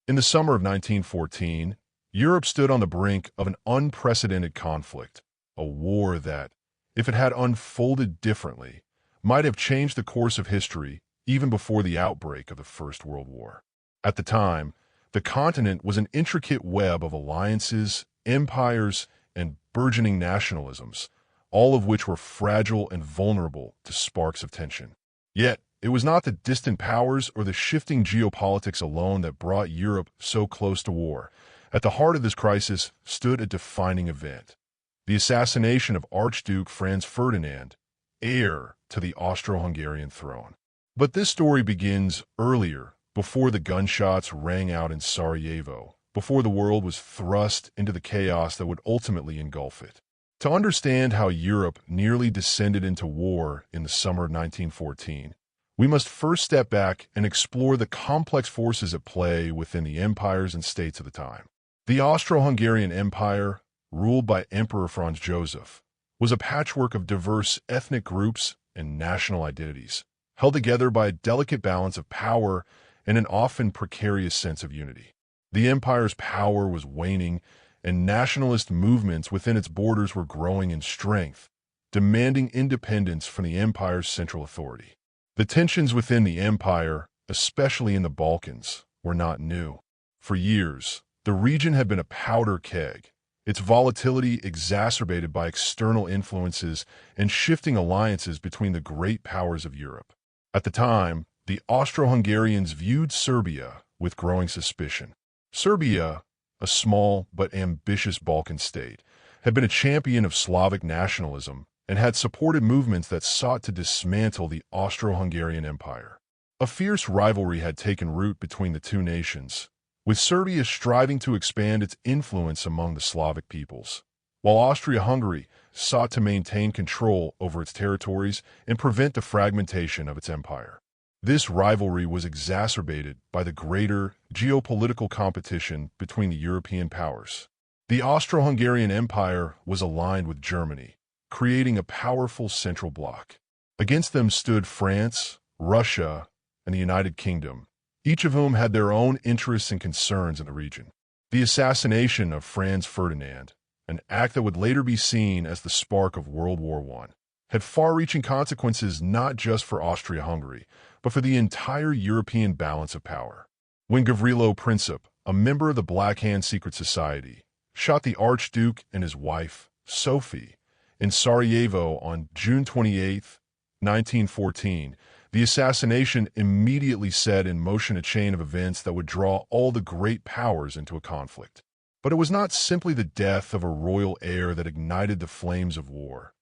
In the summer of 1914, Europe stood on the brink of an unprecedented conflict, a war that, if it had unfolded differently, might have changed the course of history even before the outbreak of the First World War. At the time, the continent was an intricate web of alliances, empires, and burgeoning nationalisms, all of which were fragile and vulnerable to sparks of tension. Yet, it was not the distant powers or the shifting geopolitics alone that brought Europe so close to war. At the heart of this crisis stood a defining event: the assassination of Archduke Franz Ferdinand, heir to the Austro-Hungarian throne. But this story begins earlier, before the gunshots rang out in Sarajevo, before the world was thrust into the chaos that would ultimately engulf it. To understand how Europe nearly descended into war in the summer of 1914, we must first step back and explore the complex forces at play within the empires and states of the time. The Austro-Hungarian Empire, ruled by Emperor Franz Joseph, was a patchwork of diverse ethnic groups and national identities, held together by a delicate balance of power and an often precarious sense of unity. The empire's power was waning, and nationalist movements within its borders were growing in strength, demanding independence from the empire's central authority. The tensions within the empire, especially in the Balkans, were not new. For years, the region had been a powder keg, its volatility exacerbated by external influences and shifting alliances between the great powers of Europe. At the time, the Austro-Hungarians viewed Serbia with growing suspicion. Serbia, a small but ambitious Balkan state, had been a champion of Slavic nationalism and had supported movements that sought to dismantle the Austro-Hungarian Empire. A fierce rivalry had taken root between the two nations, with Serbia striving to expand its influence among the Slavic peoples, while Austria-Hungary sought to maintain control over its territories and prevent the fragmentation of its empire. This rivalry was exacerbated by the greater geopolitical competition between the European powers. The Austro-Hungarian Empire was aligned with Germany, creating a powerful central bloc. Against them stood France, Russia, and the United Kingdom, each of whom had their own interests and concerns in the region. The assassination of Franz Ferdinand, an act that would later be seen as the spark of World War I, had far-reaching consequences not just for Austria-Hungary, but for the entire European balance of power. When Gavrilo Princip, a member of the Black Hand Secret Society, shot the Archduke and his wife, Sophie, in Sarajevo on June 28, 1914, the assassination immediately set in motion a chain of events that would draw all the great powers into a conflict. But it was not simply the death of a royal heir that ignited the flames of war.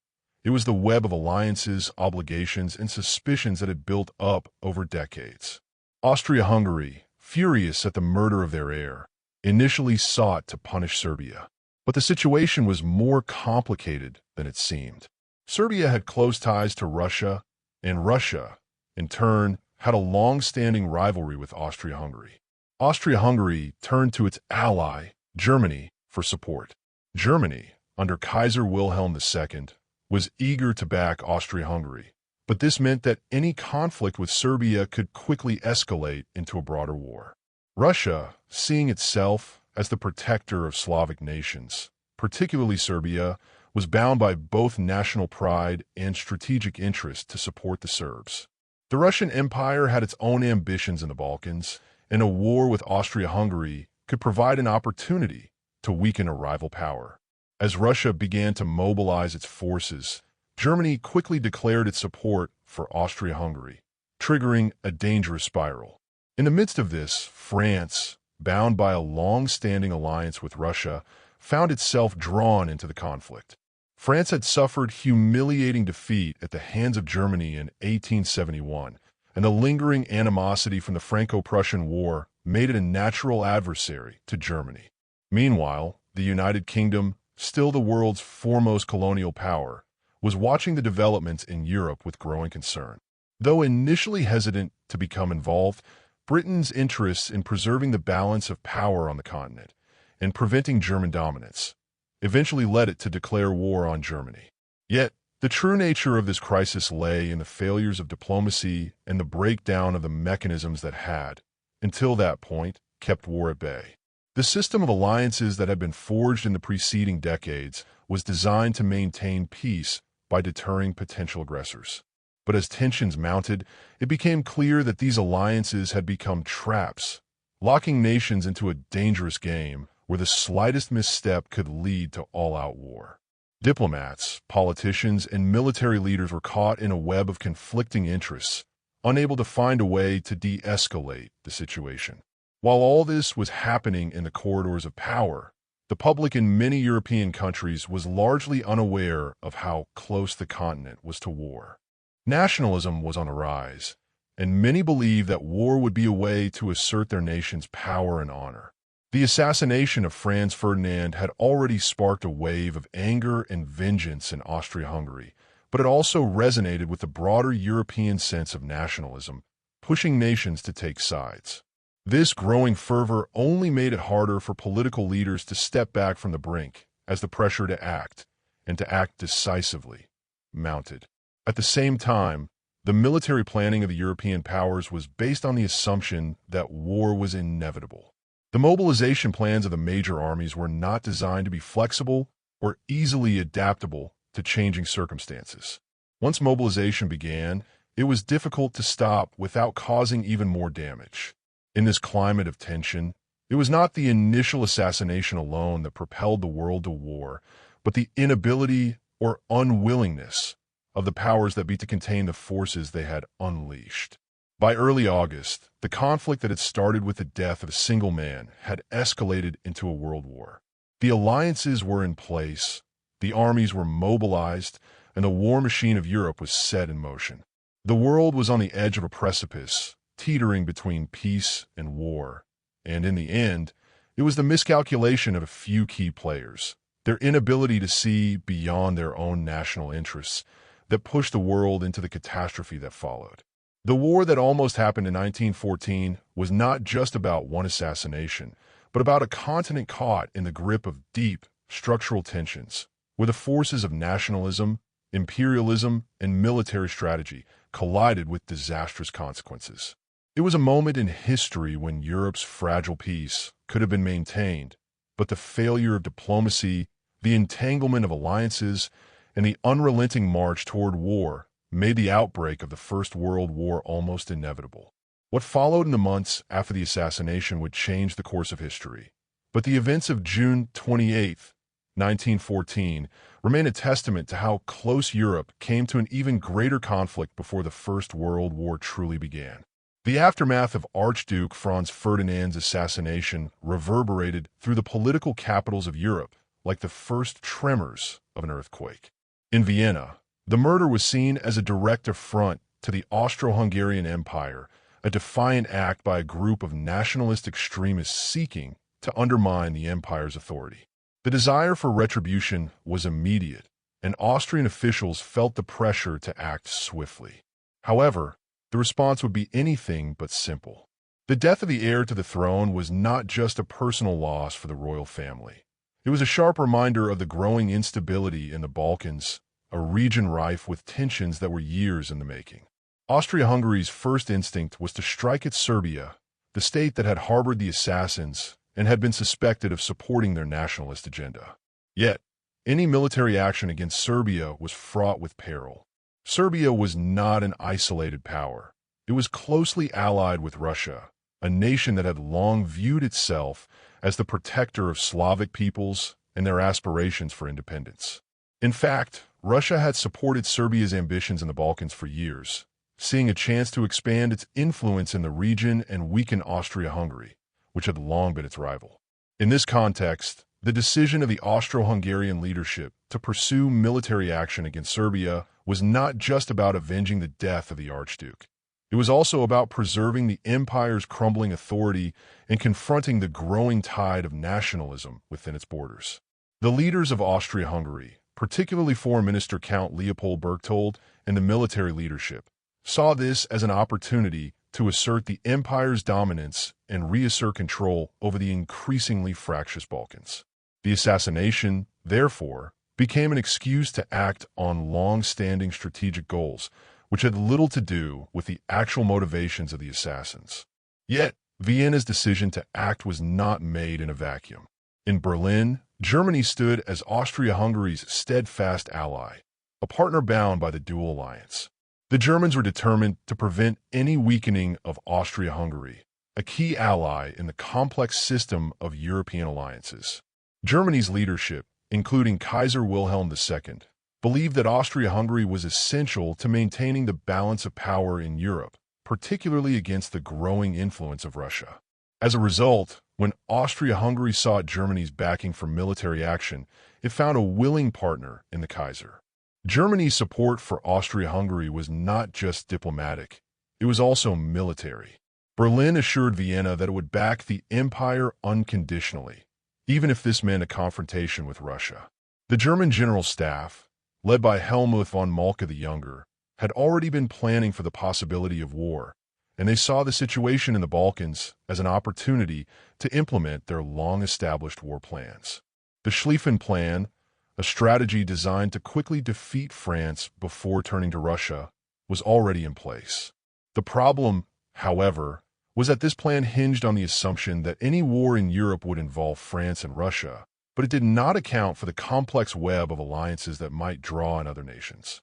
It was the web of alliances, obligations, and suspicions that had built up over decades. Austria-Hungary, furious at the murder of their heir, initially sought to punish Serbia. But the situation was more complicated than it seemed. Serbia had close ties to Russia, and Russia, in turn, had a long-standing rivalry with Austria-Hungary. Austria-Hungary turned to its ally, Germany, for support. Germany, under Kaiser Wilhelm II, was eager to back Austria-Hungary, but this meant that any conflict with Serbia could quickly escalate into a broader war. Russia, seeing itself as the protector of Slavic nations, particularly Serbia, was bound by both national pride and strategic interest to support the Serbs. The Russian Empire had its own ambitions in the Balkans, and a war with Austria-Hungary could provide an opportunity to weaken a rival power. As Russia began to mobilize its forces, Germany quickly declared its support for Austria-Hungary, triggering a dangerous spiral. In the midst of this, France, bound by a long-standing alliance with Russia, found itself drawn into the conflict. France had suffered humiliating defeat at the hands of Germany in 1871, and the lingering animosity from the Franco-Prussian War made it a natural adversary to Germany. Meanwhile, the United Kingdom, still the world's foremost colonial power, was watching the developments in Europe with growing concern. Though initially hesitant to become involved, Britain's interests in preserving the balance of power on the continent and preventing German dominance eventually led it to declare war on Germany. Yet, the true nature of this crisis lay in the failures of diplomacy and the breakdown of the mechanisms that had, until that point, kept war at bay. The system of alliances that had been forged in the preceding decades was designed to maintain peace by deterring potential aggressors. But as tensions mounted, it became clear that these alliances had become traps, locking nations into a dangerous game where the slightest misstep could lead to all-out war. Diplomats, politicians, and military leaders were caught in a web of conflicting interests, unable to find a way to de-escalate the situation. While all this was happening in the corridors of power, the public in many European countries was largely unaware of how close the continent was to war. Nationalism was on the rise, and many believed that war would be a way to assert their nation's power and honor. The assassination of Franz Ferdinand had already sparked a wave of anger and vengeance in Austria-Hungary, but it also resonated with the broader European sense of nationalism, pushing nations to take sides. This growing fervor only made it harder for political leaders to step back from the brink as the pressure to act, and to act decisively, mounted. At the same time, the military planning of the European powers was based on the assumption that war was inevitable. The mobilization plans of the major armies were not designed to be flexible or easily adaptable to changing circumstances. Once mobilization began, it was difficult to stop without causing even more damage. In this climate of tension, it was not the initial assassination alone that propelled the world to war, but the inability or unwillingness of the powers that be to contain the forces they had unleashed. By early August, the conflict that had started with the death of a single man had escalated into a world war. The alliances were in place, the armies were mobilized, and the war machine of Europe was set in motion. The world was on the edge of a precipice, teetering between peace and war, and in the end, it was the miscalculation of a few key players, their inability to see beyond their own national interests, that pushed the world into the catastrophe that followed. The war that almost happened in 1914 was not just about one assassination, but about a continent caught in the grip of deep, structural tensions, where the forces of nationalism, imperialism, and military strategy collided with disastrous consequences. It was a moment in history when Europe's fragile peace could have been maintained, but the failure of diplomacy, the entanglement of alliances, and the unrelenting march toward war made the outbreak of the First World War almost inevitable. What followed in the months after the assassination would change the course of history, but the events of June 28, 1914, remain a testament to how close Europe came to an even greater conflict before the First World War truly began. The aftermath of Archduke Franz Ferdinand's assassination reverberated through the political capitals of Europe like the first tremors of an earthquake. In Vienna, the murder was seen as a direct affront to the Austro-Hungarian Empire, a defiant act by a group of nationalist extremists seeking to undermine the empire's authority. The desire for retribution was immediate, and Austrian officials felt the pressure to act swiftly. However, the response would be anything but simple. The death of the heir to the throne was not just a personal loss for the royal family. It was a sharp reminder of the growing instability in the Balkans, a region rife with tensions that were years in the making. Austria-Hungary's first instinct was to strike at Serbia, the state that had harbored the assassins and had been suspected of supporting their nationalist agenda. Yet, any military action against Serbia was fraught with peril. Serbia was not an isolated power. It was closely allied with Russia, a nation that had long viewed itself as the protector of Slavic peoples and their aspirations for independence. In fact, Russia had supported Serbia's ambitions in the Balkans for years, seeing a chance to expand its influence in the region and weaken Austria-Hungary, which had long been its rival. In this context, the decision of the Austro-Hungarian leadership to pursue military action against Serbia was not just about avenging the death of the Archduke. It was also about preserving the empire's crumbling authority and confronting the growing tide of nationalism within its borders. The leaders of Austria-Hungary, particularly Foreign Minister Count Leopold Berchtold and the military leadership, saw this as an opportunity to assert the empire's dominance and reassert control over the increasingly fractious Balkans. The assassination, therefore, became an excuse to act on long-standing strategic goals, which had little to do with the actual motivations of the assassins. Yet, Vienna's decision to act was not made in a vacuum. In Berlin, Germany stood as Austria-Hungary's steadfast ally, a partner bound by the dual alliance. The Germans were determined to prevent any weakening of Austria-Hungary, a key ally in the complex system of European alliances. Germany's leadership, including Kaiser Wilhelm II, believed that Austria-Hungary was essential to maintaining the balance of power in Europe, particularly against the growing influence of Russia. As a result, when Austria-Hungary sought Germany's backing for military action, it found a willing partner in the Kaiser. Germany's support for Austria-Hungary was not just diplomatic, it was also military. Berlin assured Vienna that it would back the empire unconditionally, even if this meant a confrontation with Russia. The German General Staff, led by Helmuth von Moltke the Younger, had already been planning for the possibility of war, and they saw the situation in the Balkans as an opportunity to implement their long-established war plans. The Schlieffen Plan, a strategy designed to quickly defeat France before turning to Russia, was already in place. The problem, however, was that this plan hinged on the assumption that any war in Europe would involve France and Russia, but it did not account for the complex web of alliances that might draw in other nations.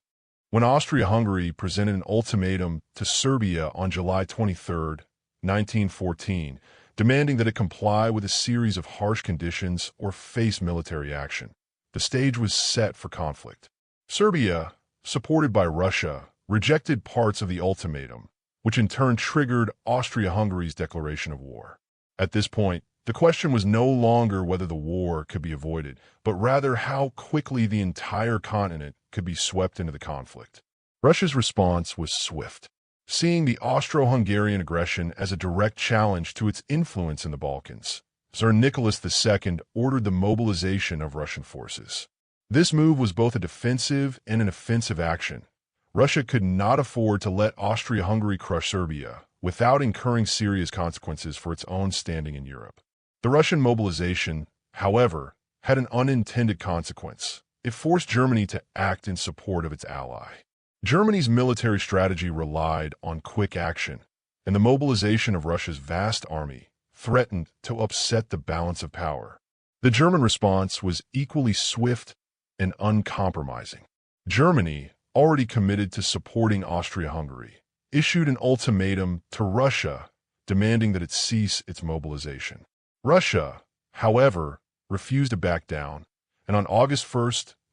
When Austria-Hungary presented an ultimatum to Serbia on July 23, 1914, demanding that it comply with a series of harsh conditions or face military action, the stage was set for conflict. Serbia, supported by Russia, rejected parts of the ultimatum, which in turn triggered Austria-Hungary's declaration of war. At this point, the question was no longer whether the war could be avoided, but rather how quickly the entire continent could be swept into the conflict. Russia's response was swift. Seeing the Austro-Hungarian aggression as a direct challenge to its influence in the Balkans, Tsar Nicholas II ordered the mobilization of Russian forces. This move was both a defensive and an offensive action. Russia could not afford to let Austria-Hungary crush Serbia without incurring serious consequences for its own standing in Europe. The Russian mobilization, however, had an unintended consequence. It forced Germany to act in support of its ally. Germany's military strategy relied on quick action, and the mobilization of Russia's vast army threatened to upset the balance of power. The German response was equally swift and uncompromising. Germany, already committed to supporting Austria-Hungary, issued an ultimatum to Russia demanding that it cease its mobilization. Russia, however, refused to back down, and on August 1,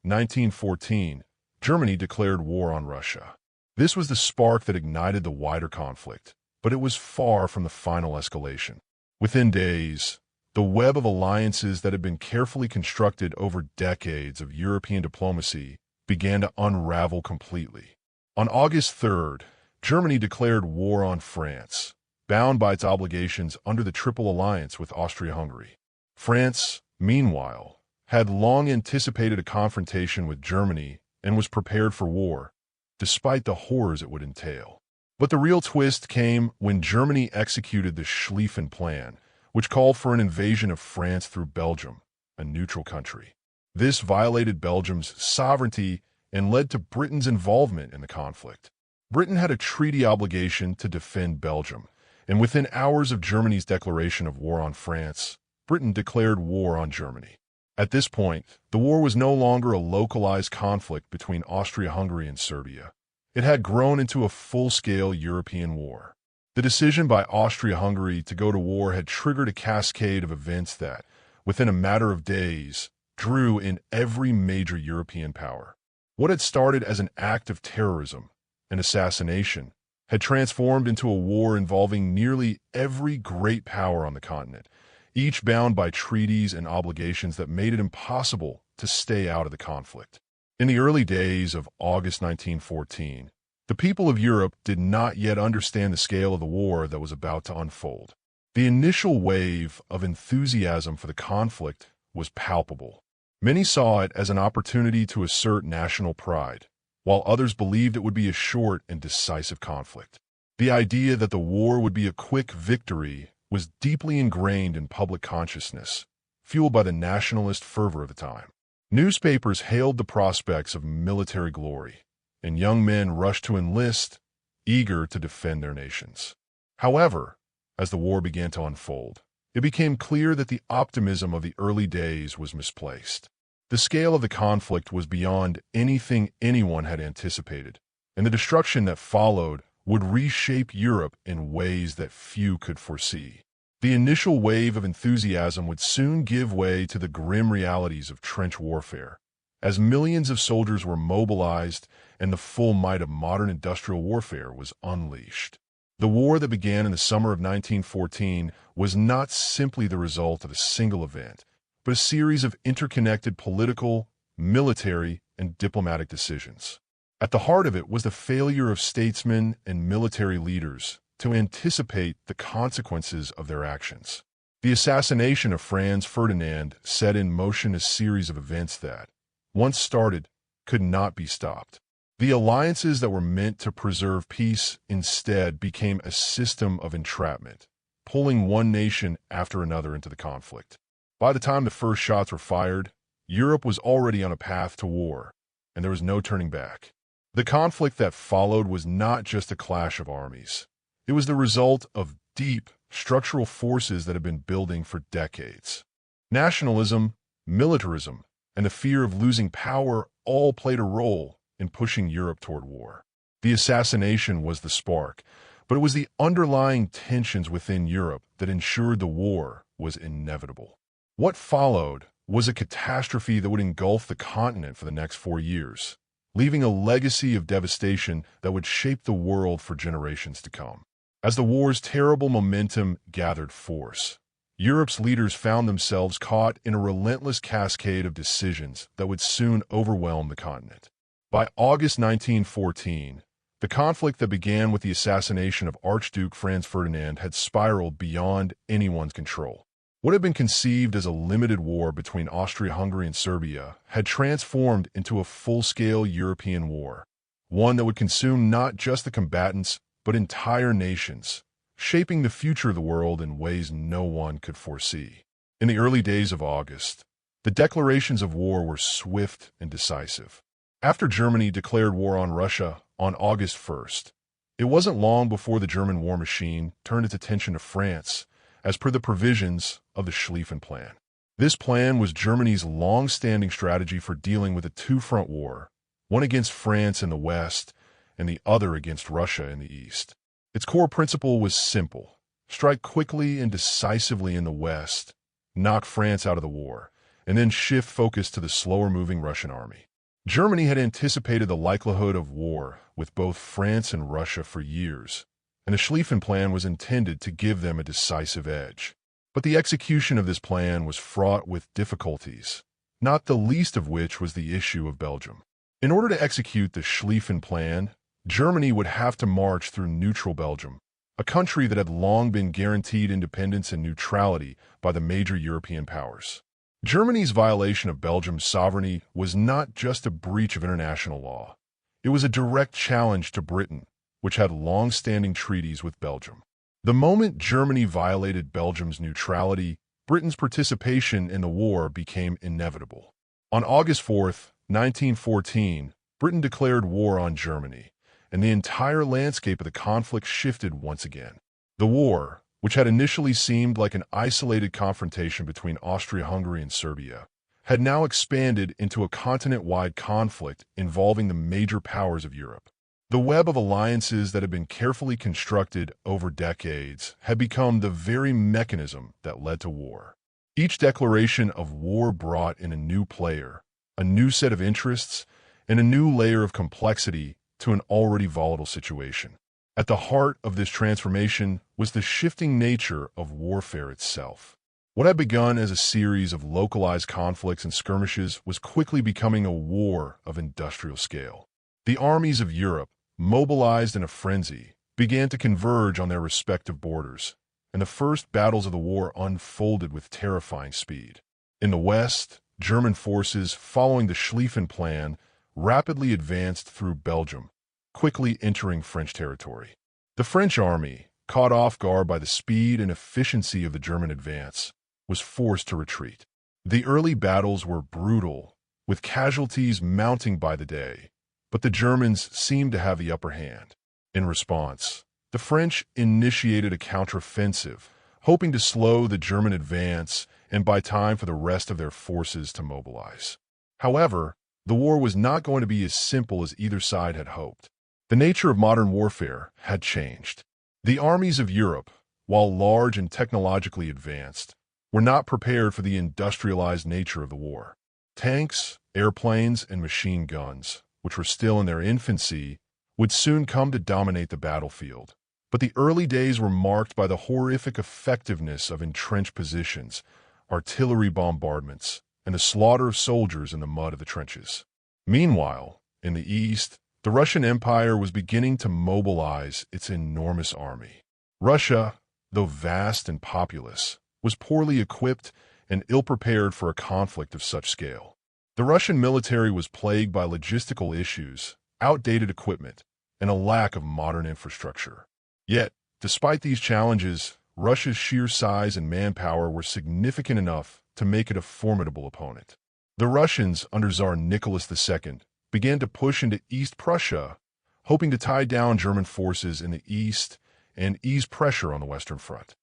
1914, Germany declared war on Russia. This was the spark that ignited the wider conflict, but it was far from the final escalation. Within days, the web of alliances that had been carefully constructed over decades of European diplomacy began to unravel completely. On August 3rd, Germany declared war on France, bound by its obligations under the Triple Alliance with Austria-Hungary. France, meanwhile, had long anticipated a confrontation with Germany and was prepared for war, despite the horrors it would entail. But the real twist came when Germany executed the Schlieffen Plan, which called for an invasion of France through Belgium, a neutral country. This violated Belgium's sovereignty and led to Britain's involvement in the conflict. Britain had a treaty obligation to defend Belgium, and within hours of Germany's declaration of war on France, Britain declared war on Germany. At this point, the war was no longer a localized conflict between Austria-Hungary and Serbia. It had grown into a full-scale European war. The decision by Austria-Hungary to go to war had triggered a cascade of events that, within a matter of days, drew in every major European power. What had started as an act of terrorism, an assassination, had transformed into a war involving nearly every great power on the continent, each bound by treaties and obligations that made it impossible to stay out of the conflict. In the early days of August 1914, the people of Europe did not yet understand the scale of the war that was about to unfold. The initial wave of enthusiasm for the conflict was palpable. Many saw it as an opportunity to assert national pride, while others believed it would be a short and decisive conflict. The idea that the war would be a quick victory was deeply ingrained in public consciousness, fueled by the nationalist fervor of the time. Newspapers hailed the prospects of military glory, and young men rushed to enlist, eager to defend their nations. However, as the war began to unfold, it became clear that the optimism of the early days was misplaced. The scale of the conflict was beyond anything anyone had anticipated, and the destruction that followed would reshape Europe in ways that few could foresee. The initial wave of enthusiasm would soon give way to the grim realities of trench warfare, as millions of soldiers were mobilized and the full might of modern industrial warfare was unleashed. The war that began in the summer of 1914 was not simply the result of a single event, but a series of interconnected political, military, and diplomatic decisions. At the heart of it was the failure of statesmen and military leaders to anticipate the consequences of their actions. The assassination of Franz Ferdinand set in motion a series of events that, once started, could not be stopped. The alliances that were meant to preserve peace instead became a system of entrapment, pulling one nation after another into the conflict. By the time the first shots were fired, Europe was already on a path to war, and there was no turning back. The conflict that followed was not just a clash of armies. It was the result of deep, structural forces that had been building for decades. Nationalism, militarism, and the fear of losing power all played a role in pushing Europe toward war. The assassination was the spark, but it was the underlying tensions within Europe that ensured the war was inevitable. What followed was a catastrophe that would engulf the continent for the next 4 years, leaving a legacy of devastation that would shape the world for generations to come. As the war's terrible momentum gathered force, Europe's leaders found themselves caught in a relentless cascade of decisions that would soon overwhelm the continent. By August 1914, the conflict that began with the assassination of Archduke Franz Ferdinand had spiraled beyond anyone's control. What had been conceived as a limited war between Austria-Hungary and Serbia had transformed into a full-scale European war, one that would consume not just the combatants, but entire nations, shaping the future of the world in ways no one could foresee. In the early days of August, the declarations of war were swift and decisive. After Germany declared war on Russia on August 1st, it wasn't long before the German war machine turned its attention to France, as per the provisions of the Schlieffen Plan. This plan was Germany's long-standing strategy for dealing with a two-front war, one against France in the west and the other against Russia in the east. Its core principle was simple: strike quickly and decisively in the west, knock France out of the war, and then shift focus to the slower-moving Russian army. Germany had anticipated the likelihood of war with both France and Russia for years, and the Schlieffen Plan was intended to give them a decisive edge. But the execution of this plan was fraught with difficulties, not the least of which was the issue of Belgium. In order to execute the Schlieffen Plan, Germany would have to march through neutral Belgium, a country that had long been guaranteed independence and neutrality by the major European powers. Germany's violation of Belgium's sovereignty was not just a breach of international law. It was a direct challenge to Britain, which had long-standing treaties with Belgium. The moment Germany violated Belgium's neutrality, Britain's participation in the war became inevitable. On August 4th, 1914, Britain declared war on Germany, and the entire landscape of the conflict shifted once again. The war, which had initially seemed like an isolated confrontation between Austria-Hungary and Serbia, had now expanded into a continent-wide conflict involving the major powers of Europe. The web of alliances that had been carefully constructed over decades had become the very mechanism that led to war. Each declaration of war brought in a new player, a new set of interests, and a new layer of complexity to an already volatile situation. At the heart of this transformation was the shifting nature of warfare itself. What had begun as a series of localized conflicts and skirmishes was quickly becoming a war of industrial scale. The armies of Europe, mobilized in a frenzy, began to converge on their respective borders, and the first battles of the war unfolded with terrifying speed. In the west, German forces, following the Schlieffen Plan, rapidly advanced through Belgium, quickly entering French territory. The French army, caught off guard by the speed and efficiency of the German advance, was forced to retreat. The early battles were brutal, with casualties mounting by the day, but the Germans seemed to have the upper hand. In response, The French initiated a counteroffensive, hoping to slow the German advance and buy time for the rest of their forces to mobilize. However, the war was not going to be as simple as either side had hoped. The nature of modern warfare had changed. The armies of Europe, while large and technologically advanced, were not prepared for the industrialized nature of the war. Tanks, airplanes, and machine guns, which were still in their infancy, would soon come to dominate the battlefield. But the early days were marked by the horrific effectiveness of entrenched positions, artillery bombardments, and the slaughter of soldiers in the mud of the trenches. Meanwhile, in the east, the Russian Empire was beginning to mobilize its enormous army. Russia, though vast and populous, was poorly equipped and ill-prepared for a conflict of such scale. The Russian military was plagued by logistical issues, outdated equipment, and a lack of modern infrastructure. Yet, despite these challenges, Russia's sheer size and manpower were significant enough to make it a formidable opponent. The Russians, under Tsar Nicholas II, began to push into East Prussia, hoping to tie down German forces in the east and ease pressure on the Western Front.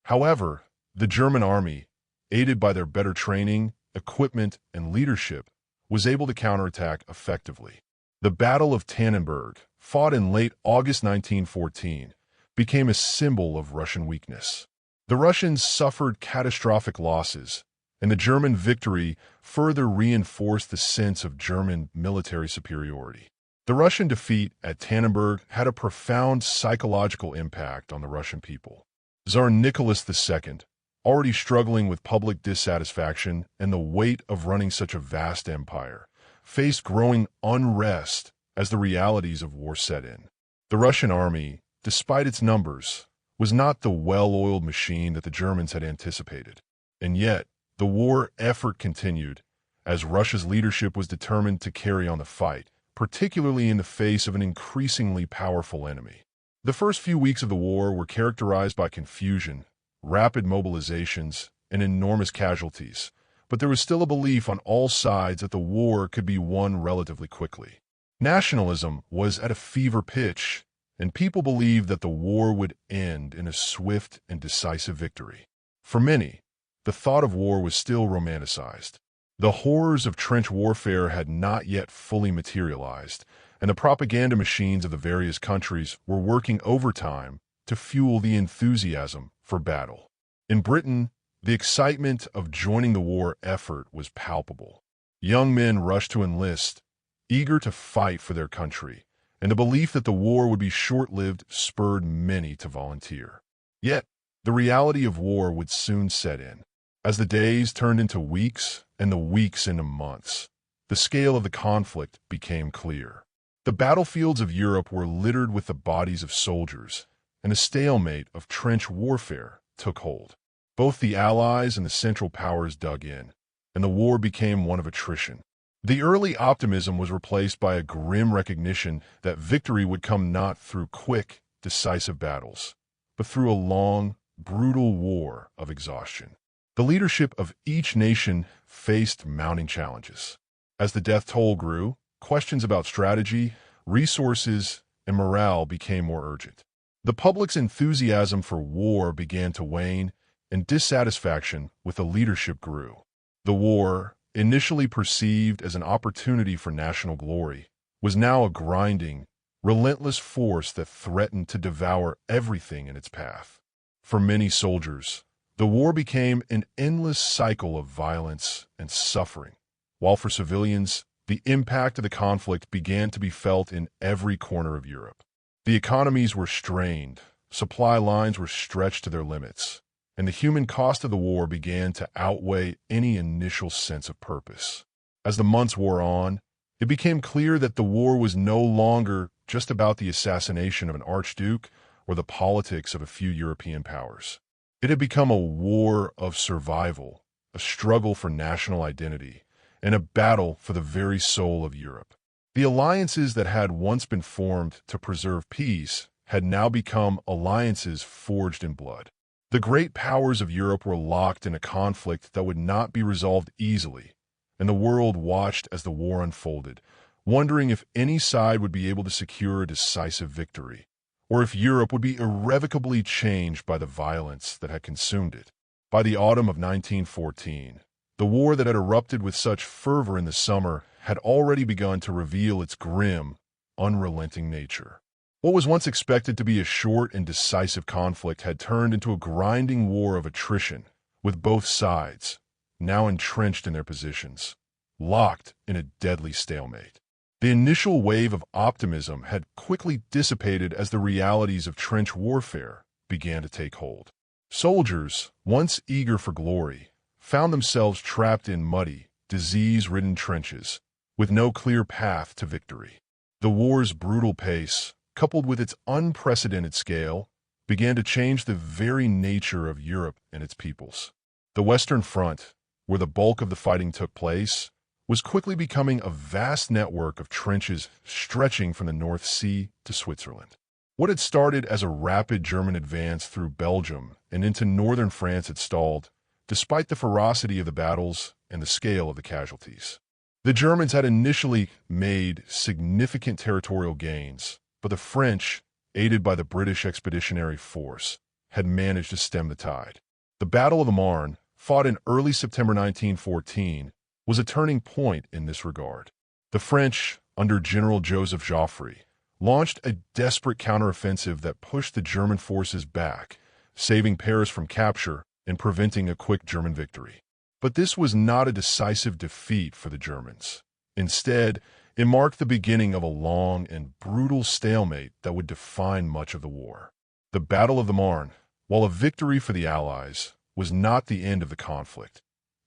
However, the German army, aided by their better training, equipment, and leadership, was able to counterattack effectively. The Battle of Tannenberg, fought in late August 1914, became a symbol of Russian weakness. The Russians suffered catastrophic losses, and the German victory further reinforced the sense of German military superiority. The Russian defeat at Tannenberg had a profound psychological impact on the Russian people. Tsar Nicholas II, already struggling with public dissatisfaction and the weight of running such a vast empire, faced growing unrest as the realities of war set in. The Russian army, despite its numbers, was not the well-oiled machine that the Germans had anticipated. And yet, the war effort continued, as Russia's leadership was determined to carry on the fight, particularly in the face of an increasingly powerful enemy. The first few weeks of the war were characterized by confusion, rapid mobilizations, and enormous casualties, but there was still a belief on all sides that the war could be won relatively quickly. Nationalism was at a fever pitch, and people believed that the war would end in a swift and decisive victory. For many, the thought of war was still romanticized. The horrors of trench warfare had not yet fully materialized, and the propaganda machines of the various countries were working overtime to fuel the enthusiasm for battle. In Britain, the excitement of joining the war effort was palpable. Young men rushed to enlist, eager to fight for their country, and the belief that the war would be short-lived spurred many to volunteer. Yet, the reality of war would soon set in. As the days turned into weeks and the weeks into months, the scale of the conflict became clear. The battlefields of Europe were littered with the bodies of soldiers, and a stalemate of trench warfare took hold. Both the Allies and the Central Powers dug in, and the war became one of attrition. The early optimism was replaced by a grim recognition that victory would come not through quick, decisive battles, but through a long, brutal war of exhaustion. The leadership of each nation faced mounting challenges. As the death toll grew, questions about strategy, resources, and morale became more urgent. The public's enthusiasm for war began to wane, and dissatisfaction with the leadership grew. The war, initially perceived as an opportunity for national glory, was now a grinding, relentless force that threatened to devour everything in its path. For many soldiers, the war became an endless cycle of violence and suffering, while for civilians, the impact of the conflict began to be felt in every corner of Europe. The economies were strained, supply lines were stretched to their limits, and the human cost of the war began to outweigh any initial sense of purpose. As the months wore on, it became clear that the war was no longer just about the assassination of an archduke or the politics of a few European powers. It had become a war of survival, a struggle for national identity, and a battle for the very soul of Europe. The alliances that had once been formed to preserve peace had now become alliances forged in blood. The great powers of Europe were locked in a conflict that would not be resolved easily, and the world watched as the war unfolded, wondering if any side would be able to secure a decisive victory, or if Europe would be irrevocably changed by the violence that had consumed it. By the autumn of 1914, the war that had erupted with such fervor in the summer had already begun to reveal its grim, unrelenting nature. What was once expected to be a short and decisive conflict had turned into a grinding war of attrition, with both sides now entrenched in their positions, locked in a deadly stalemate. The initial wave of optimism had quickly dissipated as the realities of trench warfare began to take hold. Soldiers, once eager for glory, found themselves trapped in muddy, disease-ridden trenches, with no clear path to victory. The war's brutal pace, coupled with its unprecedented scale, began to change the very nature of Europe and its peoples. The Western Front, where the bulk of the fighting took place, was quickly becoming a vast network of trenches stretching from the North Sea to Switzerland. What had started as a rapid German advance through Belgium and into northern France had stalled, despite the ferocity of the battles and the scale of the casualties. The Germans had initially made significant territorial gains, but the French, aided by the British Expeditionary Force, had managed to stem the tide. The Battle of the Marne, fought in early September 1914, was a turning point in this regard. The French, under General Joseph Joffre, launched a desperate counteroffensive that pushed the German forces back, saving Paris from capture and preventing a quick German victory. But this was not a decisive defeat for the Germans. Instead, it marked the beginning of a long and brutal stalemate that would define much of the war. The Battle of the Marne, while a victory for the Allies, was not the end of the conflict.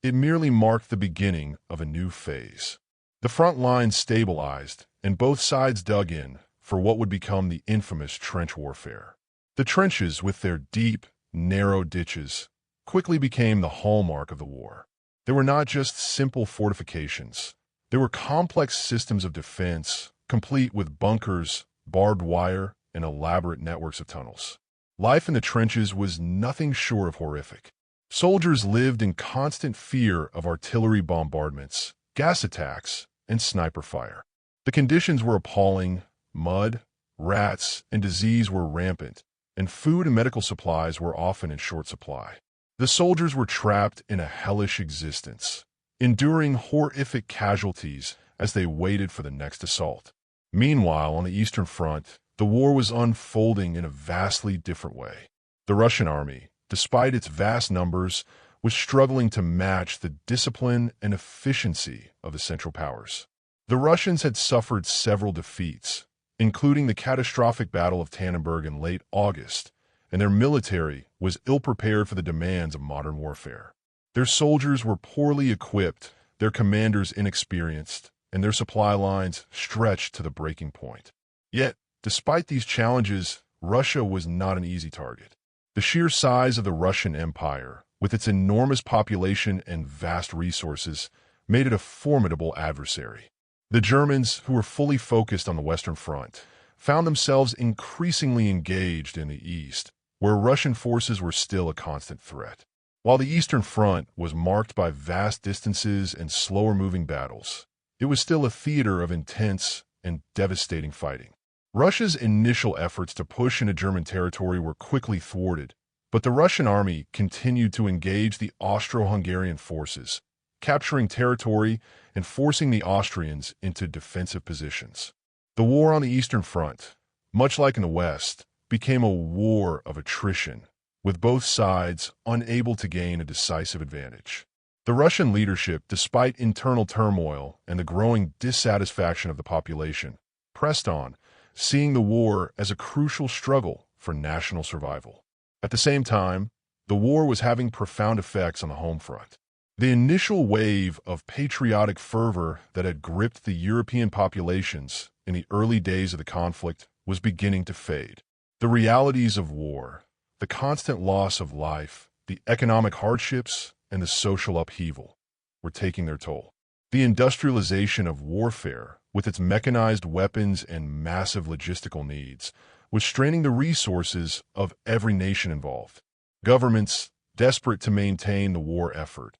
It merely marked the beginning of a new phase. The front lines stabilized, and both sides dug in for what would become the infamous trench warfare. The trenches, with their deep, narrow ditches, quickly became the hallmark of the war. They were not just simple fortifications. They were complex systems of defense, complete with bunkers, barbed wire, and elaborate networks of tunnels. Life in the trenches was nothing short of horrific. Soldiers lived in constant fear of artillery bombardments, gas attacks, and sniper fire. The conditions were appalling. Mud, rats, and disease were rampant, and food and medical supplies were often in short supply. The soldiers were trapped in a hellish existence, enduring horrific casualties as they waited for the next assault. Meanwhile, on the Eastern Front, the war was unfolding in a vastly different way. The Russian army, despite its vast numbers, was struggling to match the discipline and efficiency of the Central Powers. The Russians had suffered several defeats, including the catastrophic Battle of Tannenberg in late August, and their military was ill-prepared for the demands of modern warfare. Their soldiers were poorly equipped, their commanders inexperienced, and their supply lines stretched to the breaking point. Yet, despite these challenges, Russia was not an easy target. The sheer size of the Russian Empire, with its enormous population and vast resources, made it a formidable adversary. The Germans, who were fully focused on the Western Front, found themselves increasingly engaged in the East, where Russian forces were still a constant threat. While the Eastern Front was marked by vast distances and slower-moving battles, it was still a theater of intense and devastating fighting. Russia's initial efforts to push into German territory were quickly thwarted, but the Russian army continued to engage the Austro-Hungarian forces, capturing territory and forcing the Austrians into defensive positions. The war on the Eastern Front, much like in the West, became a war of attrition, with both sides unable to gain a decisive advantage. The Russian leadership, despite internal turmoil and the growing dissatisfaction of the population, pressed on, seeing the war as a crucial struggle for national survival. At the same time, the war was having profound effects on the home front. The initial wave of patriotic fervor that had gripped the European populations in the early days of the conflict was beginning to fade. The realities of war, the constant loss of life, the economic hardships, and the social upheaval were taking their toll. The industrialization of warfare, with its mechanized weapons and massive logistical needs, was straining the resources of every nation involved. Governments, desperate to maintain the war effort,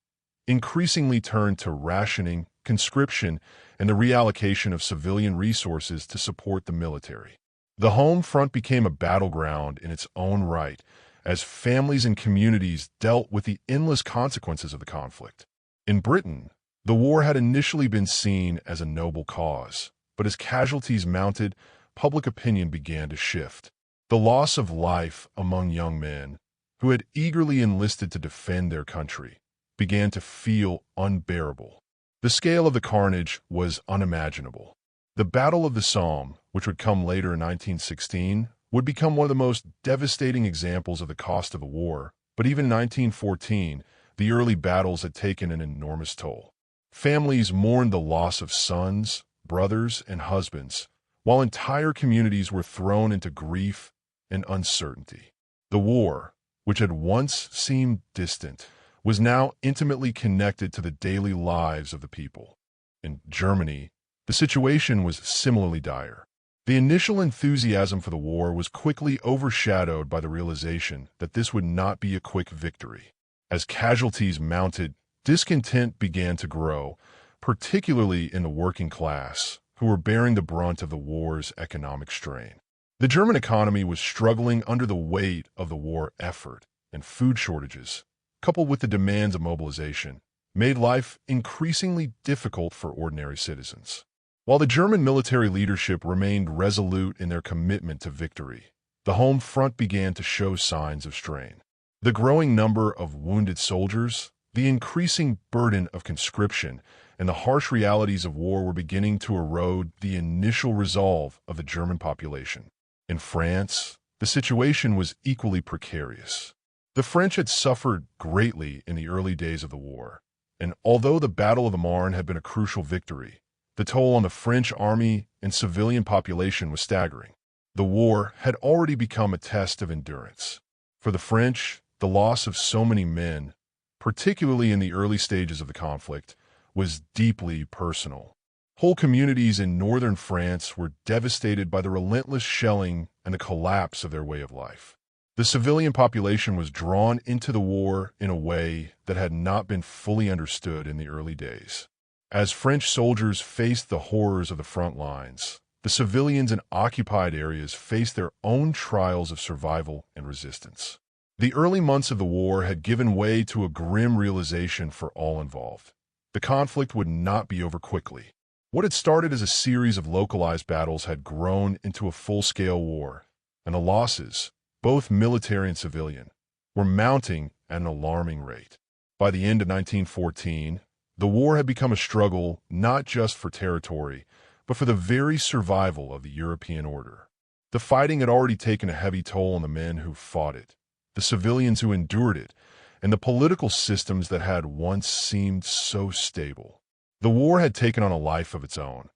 increasingly turned to rationing, conscription, and the reallocation of civilian resources to support the military. The home front became a battleground in its own right, as families and communities dealt with the endless consequences of the conflict. In Britain, the war had initially been seen as a noble cause, but as casualties mounted, public opinion began to shift. The loss of life among young men, who had eagerly enlisted to defend their country, began to feel unbearable. The scale of the carnage was unimaginable. The Battle of the Somme, which would come later in 1916, would become one of the most devastating examples of the cost of the war, but even in 1914, the early battles had taken an enormous toll. Families mourned the loss of sons, brothers, and husbands, while entire communities were thrown into grief and uncertainty. The war, which had once seemed distant, was now intimately connected to the daily lives of the people. In Germany, the situation was similarly dire. The initial enthusiasm for the war was quickly overshadowed by the realization that this would not be a quick victory. As casualties mounted, discontent began to grow, particularly in the working class, who were bearing the brunt of the war's economic strain. The German economy was struggling under the weight of the war effort, and food shortages, coupled with the demands of mobilization, made life increasingly difficult for ordinary citizens. While the German military leadership remained resolute in their commitment to victory, the home front began to show signs of strain. The growing number of wounded soldiers, the increasing burden of conscription, and the harsh realities of war were beginning to erode the initial resolve of the German population. In France, the situation was equally precarious. The French had suffered greatly in the early days of the war, and although the Battle of the Marne had been a crucial victory, the toll on the French army and civilian population was staggering. The war had already become a test of endurance. For the French, the loss of so many men, particularly in the early stages of the conflict, was deeply personal. Whole communities in northern France were devastated by the relentless shelling and the collapse of their way of life. The civilian population was drawn into the war in a way that had not been fully understood in the early days. As French soldiers faced the horrors of the front lines, the civilians in occupied areas faced their own trials of survival and resistance. The early months of the war had given way to a grim realization for all involved. The conflict would not be over quickly. What had started as a series of localized battles had grown into a full-scale war, and the losses, both military and civilian, were mounting at an alarming rate. By the end of 1914, the war had become a struggle not just for territory, but for the very survival of the European order. The fighting had already taken a heavy toll on the men who fought it, the civilians who endured it, and the political systems that had once seemed so stable. The war had taken on a life of its own,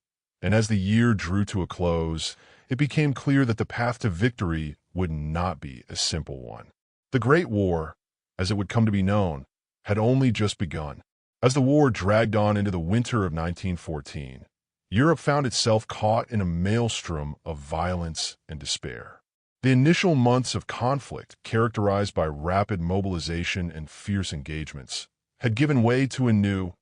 and as the year drew to a close, it became clear that the path to victory would not be a simple one. The Great War, as it would come to be known, had only just begun. As the war dragged on into the winter of 1914, Europe found itself caught in a maelstrom of violence and despair. The initial months of conflict, characterized by rapid mobilization and fierce engagements, had given way to a new,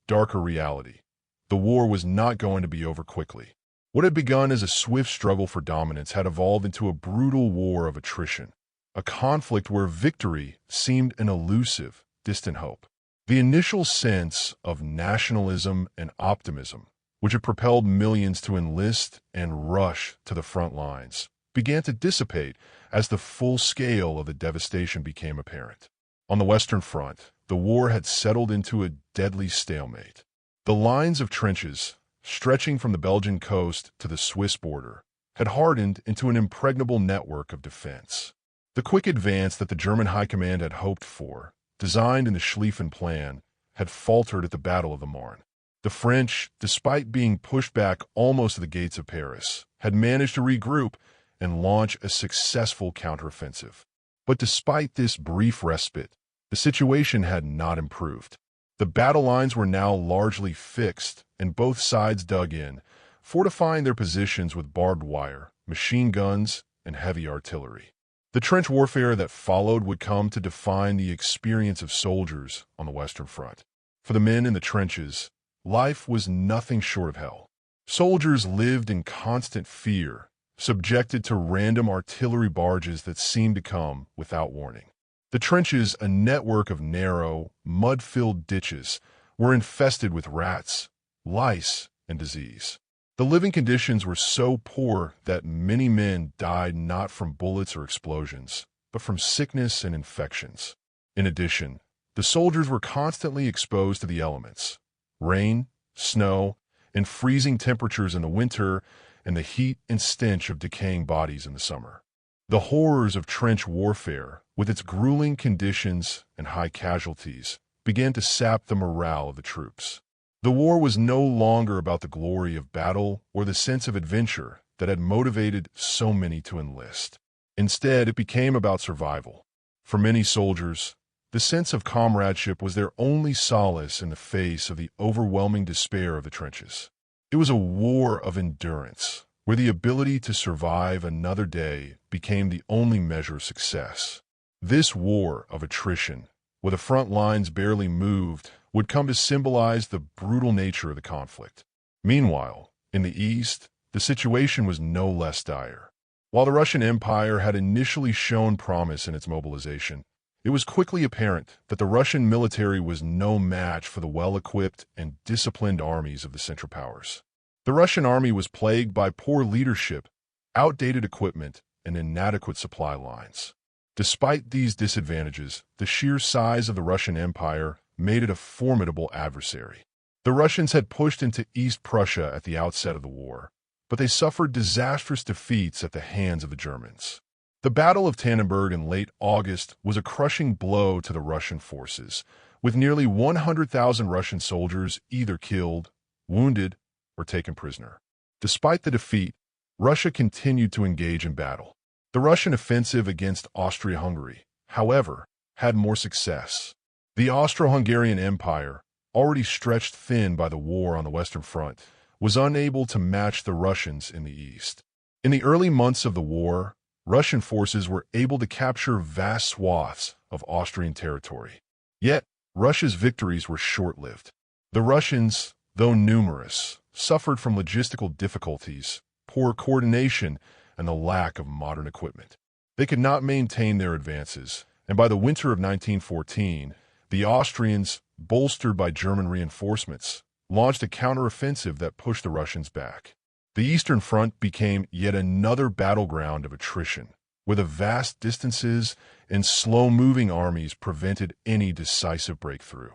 darker reality. The war was not going to be over quickly. What had begun as a swift struggle for dominance had evolved into a brutal war of attrition, a conflict where victory seemed an elusive, distant hope. The initial sense of nationalism and optimism, which had propelled millions to enlist and rush to the front lines, began to dissipate as the full scale of the devastation became apparent. On the Western Front, the war had settled into a deadly stalemate. The lines of trenches, stretching from the Belgian coast to the Swiss border, had hardened into an impregnable network of defense. The quick advance that the German High Command had hoped for, designed in the Schlieffen Plan, had faltered at the Battle of the Marne. The French, despite being pushed back almost to the gates of Paris, had managed to regroup and launch a successful counteroffensive. But despite this brief respite, the situation had not improved. The battle lines were now largely fixed, and both sides dug in, fortifying their positions with barbed wire, machine guns, and heavy artillery. The trench warfare that followed would come to define the experience of soldiers on the Western Front. For the men in the trenches, life was nothing short of hell. Soldiers lived in constant fear, subjected to random artillery barges that seemed to come without warning. The trenches, a network of narrow, mud-filled ditches, were infested with rats, lice, and disease. The living conditions were so poor that many men died not from bullets or explosions, but from sickness and infections. In addition, the soldiers were constantly exposed to the elements: rain, snow, and freezing temperatures in the winter, and the heat and stench of decaying bodies in the summer. The horrors of trench warfare, with its grueling conditions and high casualties, began to sap the morale of the troops. The war was no longer about the glory of battle or the sense of adventure that had motivated so many to enlist. Instead, it became about survival. For many soldiers, the sense of comradeship was their only solace in the face of the overwhelming despair of the trenches. It was a war of endurance, where the ability to survive another day became the only measure of success. This war of attrition, where the front lines barely moved, would come to symbolize the brutal nature of the conflict. Meanwhile, in the East, the situation was no less dire. While the Russian Empire had initially shown promise in its mobilization, it was quickly apparent that the Russian military was no match for the well-equipped and disciplined armies of the Central Powers. The Russian army was plagued by poor leadership, outdated equipment, and inadequate supply lines. Despite these disadvantages, the sheer size of the Russian Empire made it a formidable adversary. The Russians had pushed into East Prussia at the outset of the war, but they suffered disastrous defeats at the hands of the Germans. The Battle of Tannenberg in late August was a crushing blow to the Russian forces, with nearly 100,000 Russian soldiers either killed, wounded, or taken prisoner. Despite the defeat, Russia continued to engage in battle. The Russian offensive against Austria-Hungary, however, had more success. The Austro-Hungarian Empire, already stretched thin by the war on the Western Front, was unable to match the Russians in the East. In the early months of the war, Russian forces were able to capture vast swaths of Austrian territory. Yet, Russia's victories were short-lived. The Russians, though numerous, suffered from logistical difficulties, poor coordination, and the lack of modern equipment. They could not maintain their advances, and by the winter of 1914, the Austrians, bolstered by German reinforcements, launched a counteroffensive that pushed the Russians back. The Eastern Front became yet another battleground of attrition, where the vast distances and slow-moving armies prevented any decisive breakthrough.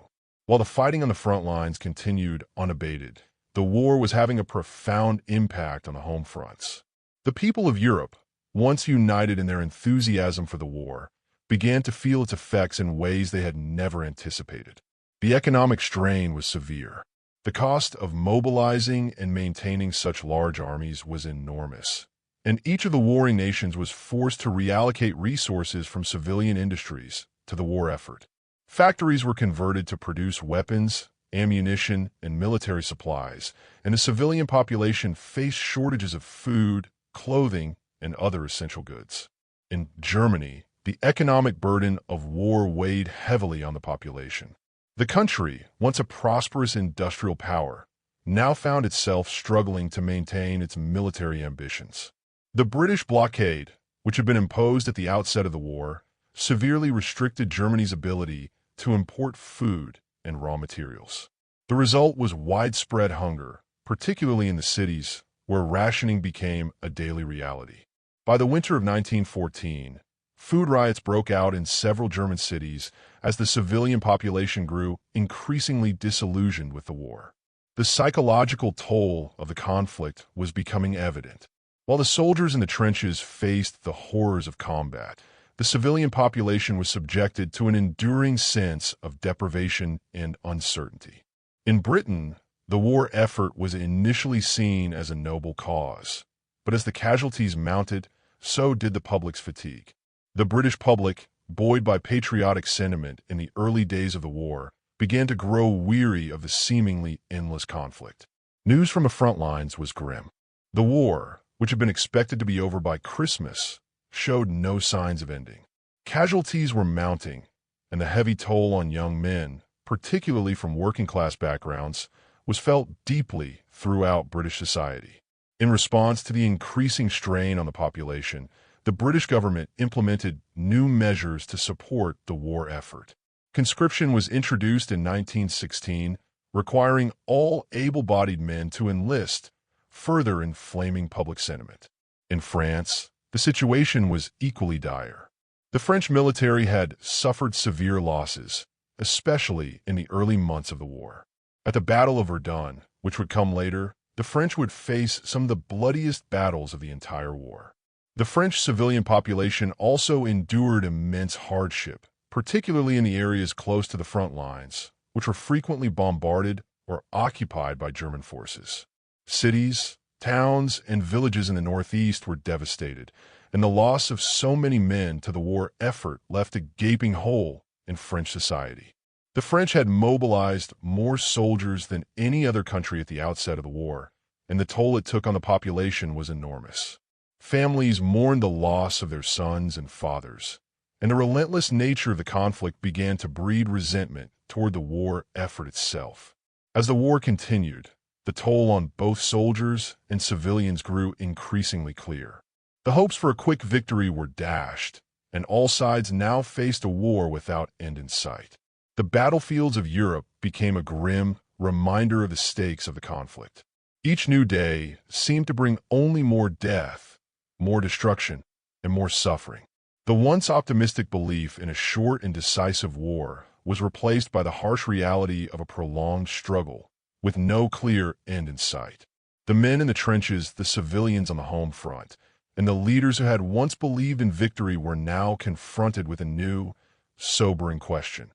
While the fighting on the front lines continued unabated, the war was having a profound impact on the home fronts. The people of Europe, once united in their enthusiasm for the war, began to feel its effects in ways they had never anticipated. The economic strain was severe. The cost of mobilizing and maintaining such large armies was enormous, and each of the warring nations was forced to reallocate resources from civilian industries to the war effort. Factories were converted to produce weapons, ammunition, and military supplies, and the civilian population faced shortages of food, clothing, and other essential goods. In Germany, the economic burden of war weighed heavily on the population. The country, once a prosperous industrial power, now found itself struggling to maintain its military ambitions. The British blockade, which had been imposed at the outset of the war, severely restricted Germany's ability to import food and raw materials. The result was widespread hunger, particularly in the cities, where rationing became a daily reality. By the winter of 1914, food riots broke out in several German cities as the civilian population grew increasingly disillusioned with the war. The psychological toll of the conflict was becoming evident. While the soldiers in the trenches faced the horrors of combat, the civilian population was subjected to an enduring sense of deprivation and uncertainty. In Britain, the war effort was initially seen as a noble cause, but as the casualties mounted, so did the public's fatigue. The British public, buoyed by patriotic sentiment in the early days of the war, began to grow weary of the seemingly endless conflict. News from the front lines was grim. The war, which had been expected to be over by Christmas, showed no signs of ending. Casualties were mounting, and the heavy toll on young men, particularly from working-class backgrounds, was felt deeply throughout British society. In response to the increasing strain on the population, the British government implemented new measures to support the war effort. Conscription was introduced in 1916, requiring all able-bodied men to enlist, further inflaming public sentiment. In France, the situation was equally dire. The French military had suffered severe losses, especially in the early months of the war. At the Battle of Verdun, which would come later, the French would face some of the bloodiest battles of the entire war. The French civilian population also endured immense hardship, particularly in the areas close to the front lines, which were frequently bombarded or occupied by German forces. Cities, towns, and villages in the northeast were devastated, and the loss of so many men to the war effort left a gaping hole in French society. The French had mobilized more soldiers than any other country at the outset of the war, and the toll it took on the population was enormous. Families mourned the loss of their sons and fathers, and the relentless nature of the conflict began to breed resentment toward the war effort itself. As the war continued, the toll on both soldiers and civilians grew increasingly clear. The hopes for a quick victory were dashed, and all sides now faced a war without end in sight. The battlefields of Europe became a grim reminder of the stakes of the conflict. Each new day seemed to bring only more death, more destruction, and more suffering. The once optimistic belief in a short and decisive war was replaced by the harsh reality of a prolonged struggle with no clear end in sight. The men in the trenches, the civilians on the home front, and the leaders who had once believed in victory were now confronted with a new, sobering question.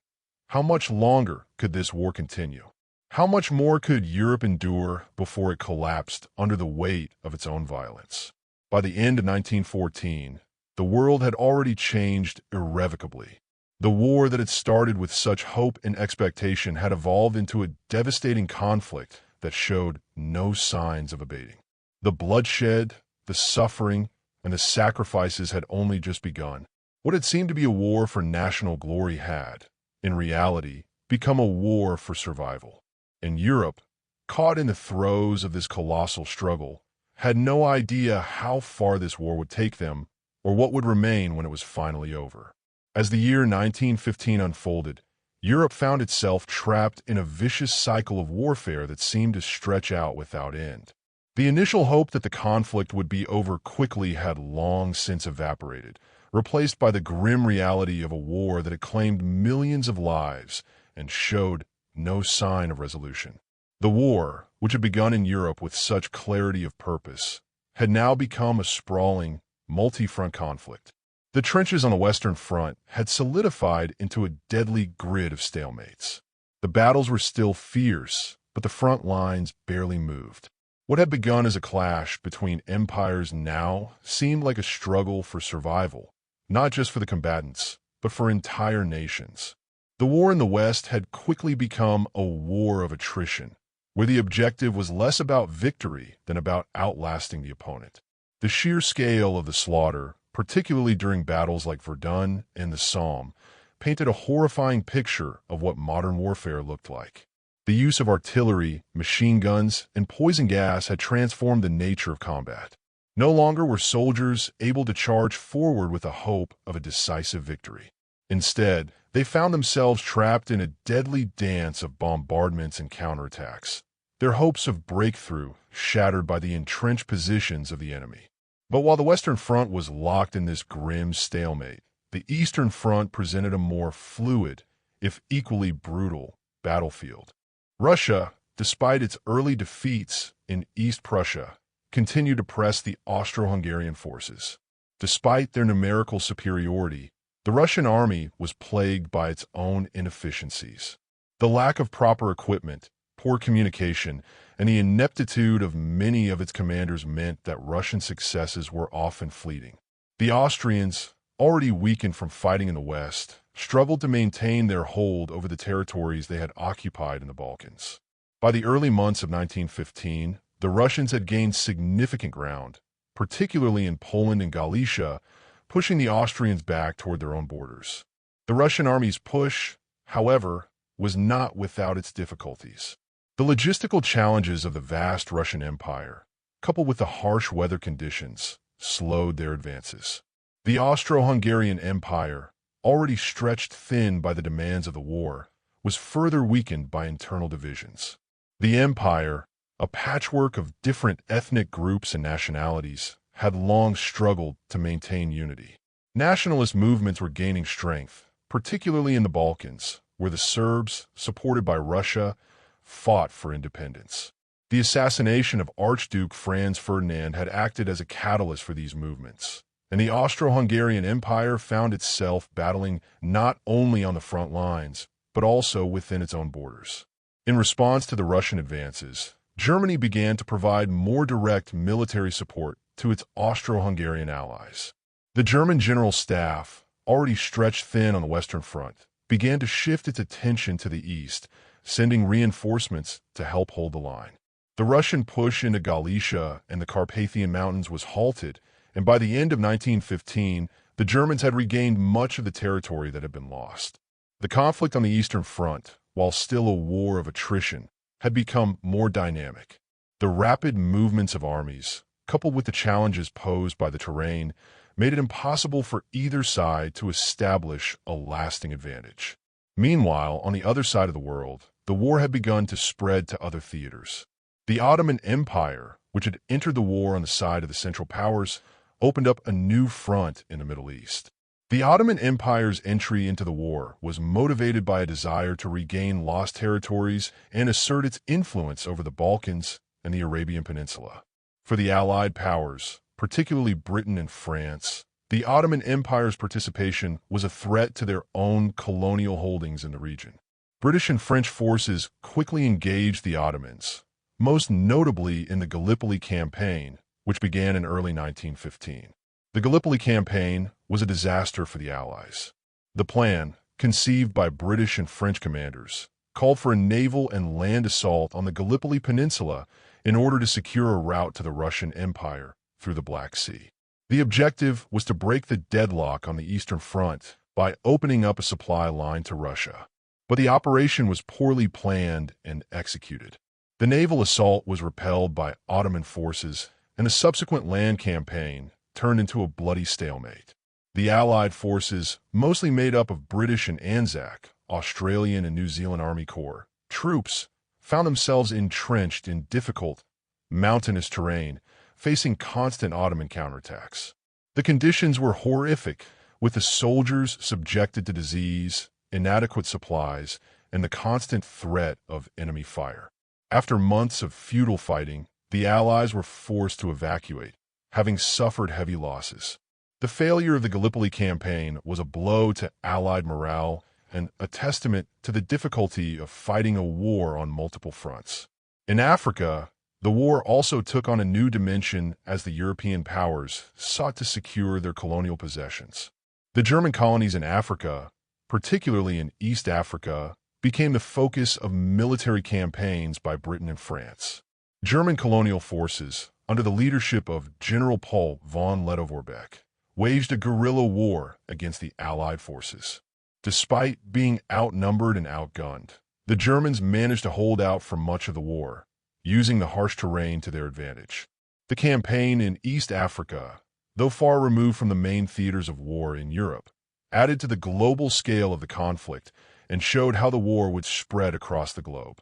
How much longer could this war continue? How much more could Europe endure before it collapsed under the weight of its own violence? By the end of 1914, the world had already changed irrevocably. The war that had started with such hope and expectation had evolved into a devastating conflict that showed no signs of abating. The bloodshed, the suffering, and the sacrifices had only just begun. What had seemed to be a war for national glory had, in reality, become a war for survival. And Europe, caught in the throes of this colossal struggle, had no idea how far this war would take them or what would remain when it was finally over. As the year 1915 unfolded, Europe found itself trapped in a vicious cycle of warfare that seemed to stretch out without end. The initial hope that the conflict would be over quickly had long since evaporated, replaced by the grim reality of a war that had claimed millions of lives and showed no sign of resolution. The war, which had begun in Europe with such clarity of purpose, had now become a sprawling, multi-front conflict. The trenches on the Western Front had solidified into a deadly grid of stalemates. The battles were still fierce, but the front lines barely moved. What had begun as a clash between empires now seemed like a struggle for survival, not just for the combatants, but for entire nations. The war in the West had quickly become a war of attrition, where the objective was less about victory than about outlasting the opponent. The sheer scale of the slaughter, particularly during battles like Verdun and the Somme, painted a horrifying picture of what modern warfare looked like. The use of artillery, machine guns, and poison gas had transformed the nature of combat. No longer were soldiers able to charge forward with the hope of a decisive victory. Instead, they found themselves trapped in a deadly dance of bombardments and counterattacks, their hopes of breakthrough shattered by the entrenched positions of the enemy. But while the Western Front was locked in this grim stalemate, the Eastern Front presented a more fluid, if equally brutal, battlefield. Russia, despite its early defeats in East Prussia, continued to press the Austro-Hungarian forces. Despite their numerical superiority, the Russian army was plagued by its own inefficiencies. The lack of proper equipment, poor communication, and the ineptitude of many of its commanders meant that Russian successes were often fleeting. The Austrians, already weakened from fighting in the West, struggled to maintain their hold over the territories they had occupied in the Balkans. By the early months of 1915, the Russians had gained significant ground, particularly in Poland and Galicia, pushing the Austrians back toward their own borders. The Russian army's push, however, was not without its difficulties. The logistical challenges of the vast Russian Empire, coupled with the harsh weather conditions, slowed their advances. The Austro-Hungarian Empire, already stretched thin by the demands of the war, was further weakened by internal divisions. The empire, a patchwork of different ethnic groups and nationalities, had long struggled to maintain unity. Nationalist movements were gaining strength, particularly in the Balkans, where the Serbs, supported by Russia, fought for independence. The assassination of Archduke Franz Ferdinand had acted as a catalyst for these movements, and the Austro-Hungarian Empire found itself battling not only on the front lines, but also within its own borders. In response to the Russian advances, Germany began to provide more direct military support to its Austro-Hungarian allies. The German General Staff, already stretched thin on the Western Front, began to shift its attention to the east, sending reinforcements to help hold the line. The Russian push into Galicia and the Carpathian Mountains was halted, and by the end of 1915, the Germans had regained much of the territory that had been lost. The conflict on the Eastern Front, while still a war of attrition, had become more dynamic. The rapid movements of armies, coupled with the challenges posed by the terrain, made it impossible for either side to establish a lasting advantage. Meanwhile, on the other side of the world, the war had begun to spread to other theaters. The Ottoman Empire, which had entered the war on the side of the Central Powers, opened up a new front in the Middle East. The Ottoman Empire's entry into the war was motivated by a desire to regain lost territories and assert its influence over the Balkans and the Arabian Peninsula. For the Allied powers, particularly Britain and France, the Ottoman Empire's participation was a threat to their own colonial holdings in the region. British and French forces quickly engaged the Ottomans, most notably in the Gallipoli Campaign, which began in early 1915. The Gallipoli Campaign was a disaster for the Allies. The plan, conceived by British and French commanders, called for a naval and land assault on the Gallipoli Peninsula in order to secure a route to the Russian Empire through the Black Sea. The objective was to break the deadlock on the Eastern Front by opening up a supply line to Russia. But the operation was poorly planned and executed. The naval assault was repelled by Ottoman forces, and the subsequent land campaign turned into a bloody stalemate. The Allied forces, mostly made up of British and Anzac, Australian and New Zealand Army Corps, troops, found themselves entrenched in difficult, mountainous terrain, facing constant Ottoman counterattacks. The conditions were horrific, with the soldiers subjected to disease, inadequate supplies, and the constant threat of enemy fire. After months of futile fighting, the Allies were forced to evacuate, having suffered heavy losses. The failure of the Gallipoli campaign was a blow to Allied morale and a testament to the difficulty of fighting a war on multiple fronts. In Africa, the war also took on a new dimension as the European powers sought to secure their colonial possessions. The German colonies in Africa, particularly in East Africa, became the focus of military campaigns by Britain and France. German colonial forces, under the leadership of General Paul von Lettow-Vorbeck, waged a guerrilla war against the Allied forces. Despite being outnumbered and outgunned, the Germans managed to hold out for much of the war, using the harsh terrain to their advantage. The campaign in East Africa, though far removed from the main theaters of war in Europe, added to the global scale of the conflict and showed how the war would spread across the globe.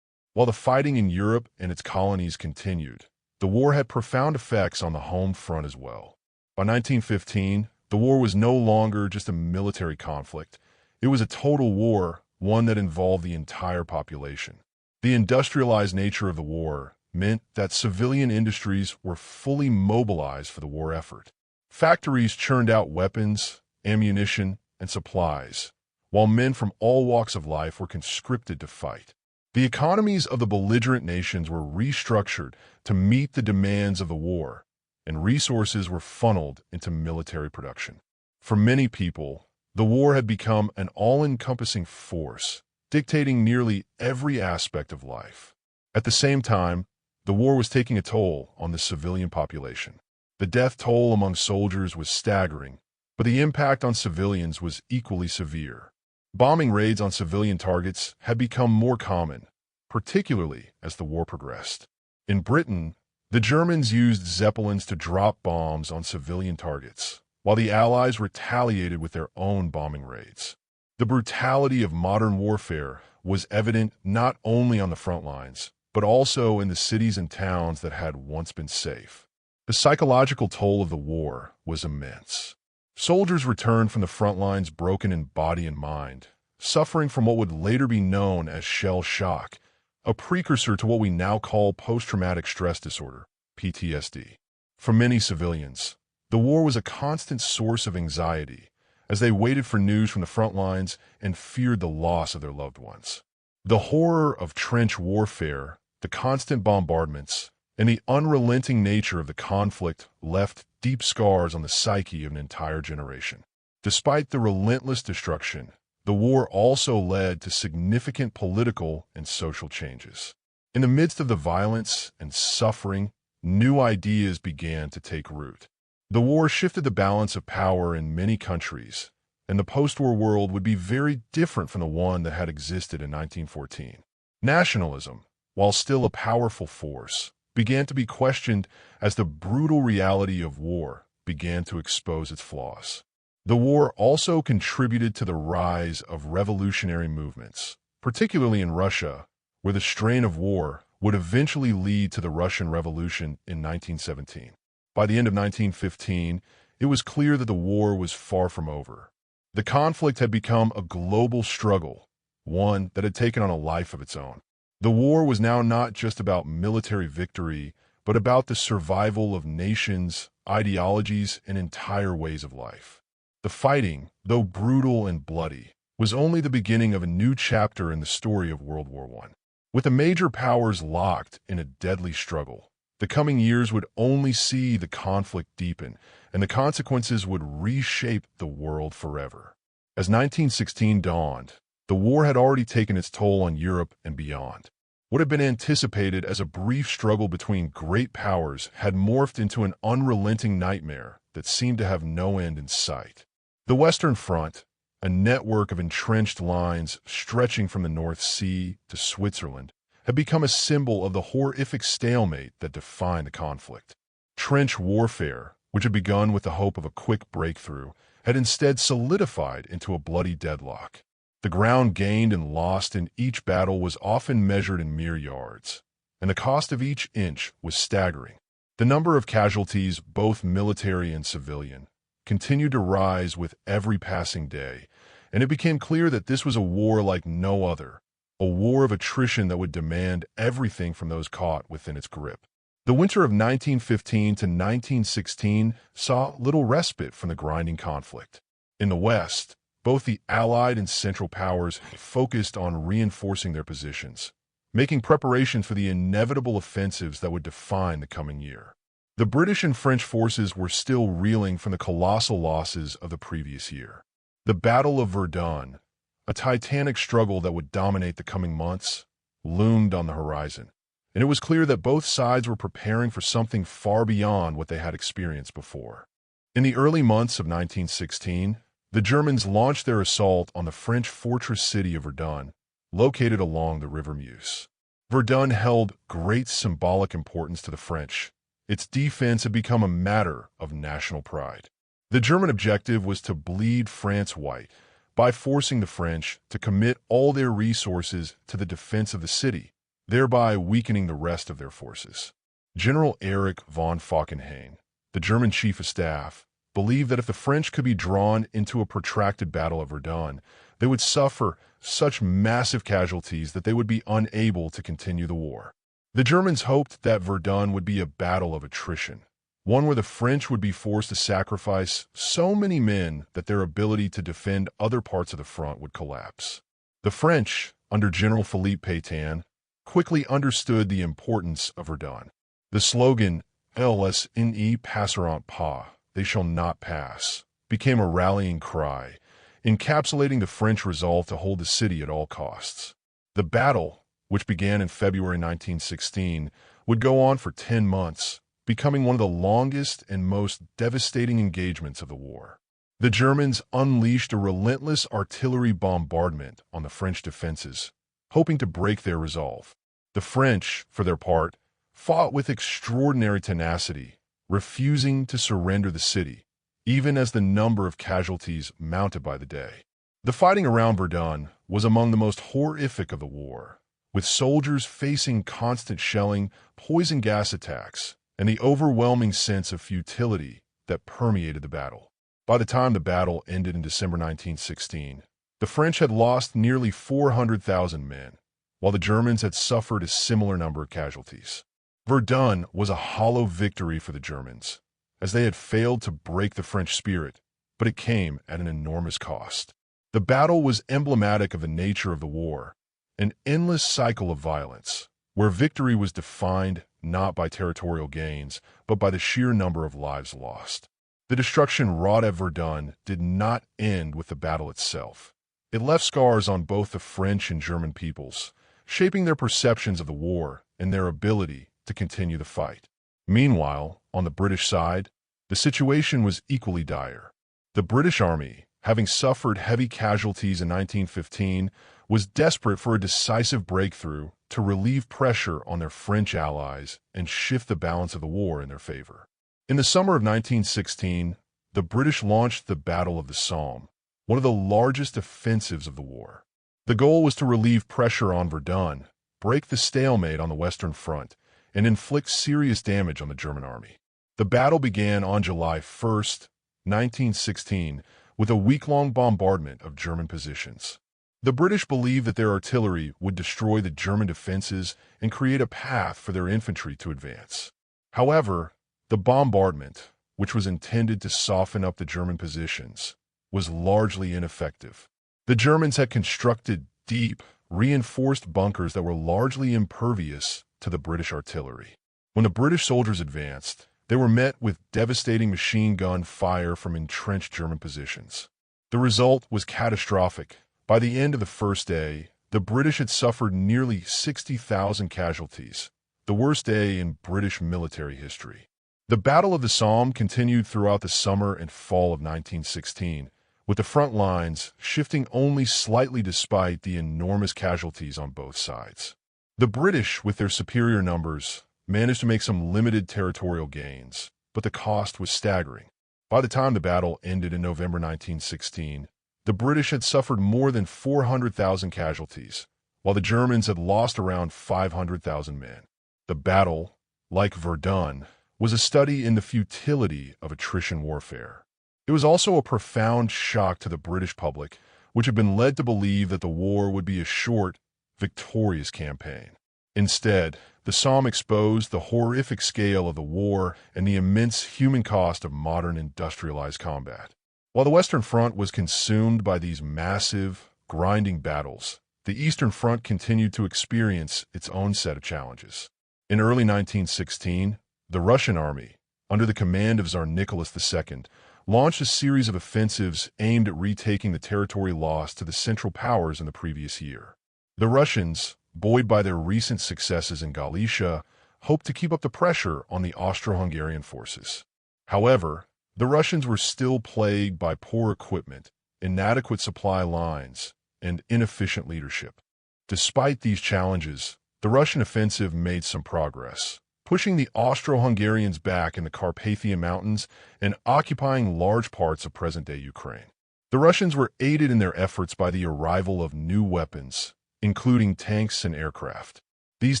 While the fighting in Europe and its colonies continued, the war had profound effects on the home front as well. By 1915, the war was no longer just a military conflict. It was a total war, one that involved the entire population. The industrialized nature of the war meant that civilian industries were fully mobilized for the war effort. Factories churned out weapons, ammunition, and supplies, while men from all walks of life were conscripted to fight. The economies of the belligerent nations were restructured to meet the demands of the war, and resources were funneled into military production. For many people, the war had become an all-encompassing force, dictating nearly every aspect of life. At the same time, the war was taking a toll on the civilian population. The death toll among soldiers was staggering, but the impact on civilians was equally severe. Bombing raids on civilian targets had become more common, particularly as the war progressed. In Britain, The Germans used Zeppelins to drop bombs on civilian targets, while the Allies retaliated with their own bombing raids. The brutality of modern warfare was evident not only on the front lines, but also in the cities and towns that had once been safe. The psychological toll of the war was immense. Soldiers returned from the front lines broken in body and mind, suffering from what would later be known as shell shock, a precursor to what we now call post-traumatic stress disorder, PTSD. For many civilians, the war was a constant source of anxiety as they waited for news from the front lines and feared the loss of their loved ones. The horror of trench warfare, the constant bombardments, and the unrelenting nature of the conflict left deep scars on the psyche of an entire generation. Despite the relentless destruction, the war also led to significant political and social changes. In the midst of the violence and suffering, new ideas began to take root. The war shifted the balance of power in many countries, and the post-war world would be very different from the one that had existed in 1914. Nationalism, while still a powerful force, began to be questioned as the brutal reality of war began to expose its flaws. The war also contributed to the rise of revolutionary movements, particularly in Russia, where the strain of war would eventually lead to the Russian Revolution in 1917. By the end of 1915, it was clear that the war was far from over. The conflict had become a global struggle, one that had taken on a life of its own. The war was now not just about military victory, but about the survival of nations, ideologies, and entire ways of life. The fighting, though brutal and bloody, was only the beginning of a new chapter in the story of World War I. With the major powers locked in a deadly struggle, the coming years would only see the conflict deepen, and the consequences would reshape the world forever. As 1916 dawned, the war had already taken its toll on Europe and beyond. What had been anticipated as a brief struggle between great powers had morphed into an unrelenting nightmare that seemed to have no end in sight. The Western Front, a network of entrenched lines stretching from the North Sea to Switzerland, had become a symbol of the horrific stalemate that defined the conflict. Trench warfare, which had begun with the hope of a quick breakthrough, had instead solidified into a bloody deadlock. The ground gained and lost in each battle was often measured in mere yards, and the cost of each inch was staggering. The number of casualties, both military and civilian, continued to rise with every passing day, and it became clear that this was a war like no other, a war of attrition that would demand everything from those caught within its grip. The winter of 1915 to 1916 saw little respite from the grinding conflict. In the West, both the Allied and Central Powers focused on reinforcing their positions, making preparations for the inevitable offensives that would define the coming year. The British and French forces were still reeling from the colossal losses of the previous year. The Battle of Verdun, a titanic struggle that would dominate the coming months, loomed on the horizon, and it was clear that both sides were preparing for something far beyond what they had experienced before. In the early months of 1916, the Germans launched their assault on the French fortress city of Verdun, located along the River Meuse. Verdun held great symbolic importance to the French. Its defense had become a matter of national pride. The German objective was to bleed France white by forcing the French to commit all their resources to the defense of the city, thereby weakening the rest of their forces. General Erich von Falkenhayn, the German chief of staff, believed that if the French could be drawn into a protracted battle at Verdun, they would suffer such massive casualties that they would be unable to continue the war. The Germans hoped that Verdun would be a battle of attrition, one where the French would be forced to sacrifice so many men that their ability to defend other parts of the front would collapse. The French, under General Philippe Pétain, quickly understood the importance of Verdun. The slogan, "Elles ne passeront pas," they shall not pass, became a rallying cry, encapsulating the French resolve to hold the city at all costs. The battle, which began in February 1916, would go on for 10 months, becoming one of the longest and most devastating engagements of the war. The Germans unleashed a relentless artillery bombardment on the French defenses, hoping to break their resolve. The French, for their part, fought with extraordinary tenacity, refusing to surrender the city, even as the number of casualties mounted by the day. The fighting around Verdun was among the most horrific of the war, with soldiers facing constant shelling, poison gas attacks, and the overwhelming sense of futility that permeated the battle. By the time the battle ended in December 1916, the French had lost nearly 400,000 men, while the Germans had suffered a similar number of casualties. Verdun was a hollow victory for the Germans, as they had failed to break the French spirit, but it came at an enormous cost. The battle was emblematic of the nature of the war, an endless cycle of violence, where victory was defined not by territorial gains, but by the sheer number of lives lost. The destruction wrought at Verdun did not end with the battle itself. It left scars on both the French and German peoples, shaping their perceptions of the war and their ability to continue the fight. Meanwhile, on the British side, the situation was equally dire. The British Army, having suffered heavy casualties in 1915, was desperate for a decisive breakthrough to relieve pressure on their French allies and shift the balance of the war in their favor. In the summer of 1916, the British launched the Battle of the Somme, one of the largest offensives of the war. The goal was to relieve pressure on Verdun, break the stalemate on the Western Front, and inflict serious damage on the German army. The battle began on July 1st, 1916, with a week-long bombardment of German positions. The British believed that their artillery would destroy the German defenses and create a path for their infantry to advance. However, the bombardment, which was intended to soften up the German positions, was largely ineffective. The Germans had constructed deep, reinforced bunkers that were largely impervious to the British artillery. When the British soldiers advanced, they were met with devastating machine gun fire from entrenched German positions. The result was catastrophic. By the end of the first day, the British had suffered nearly 60,000 casualties, the worst day in British military history. The Battle of the Somme continued throughout the summer and fall of 1916, with the front lines shifting only slightly despite the enormous casualties on both sides. The British, with their superior numbers, managed to make some limited territorial gains, but the cost was staggering. By the time the battle ended in November 1916, the British had suffered more than 400,000 casualties, while the Germans had lost around 500,000 men. The battle, like Verdun, was a study in the futility of attrition warfare. It was also a profound shock to the British public, which had been led to believe that the war would be a short, victorious campaign. Instead, the Somme exposed the horrific scale of the war and the immense human cost of modern industrialized combat. While the Western Front was consumed by these massive, grinding battles, the Eastern Front continued to experience its own set of challenges. In early 1916, the Russian army, under the command of Tsar Nicholas II, launched a series of offensives aimed at retaking the territory lost to the Central Powers in the previous year. The Russians, buoyed by their recent successes in Galicia, hoped to keep up the pressure on the Austro-Hungarian forces. However, the Russians were still plagued by poor equipment, inadequate supply lines, and inefficient leadership. Despite these challenges, the Russian offensive made some progress, pushing the Austro-Hungarians back in the Carpathian Mountains and occupying large parts of present-day Ukraine. The Russians were aided in their efforts by the arrival of new weapons, including tanks and aircraft. These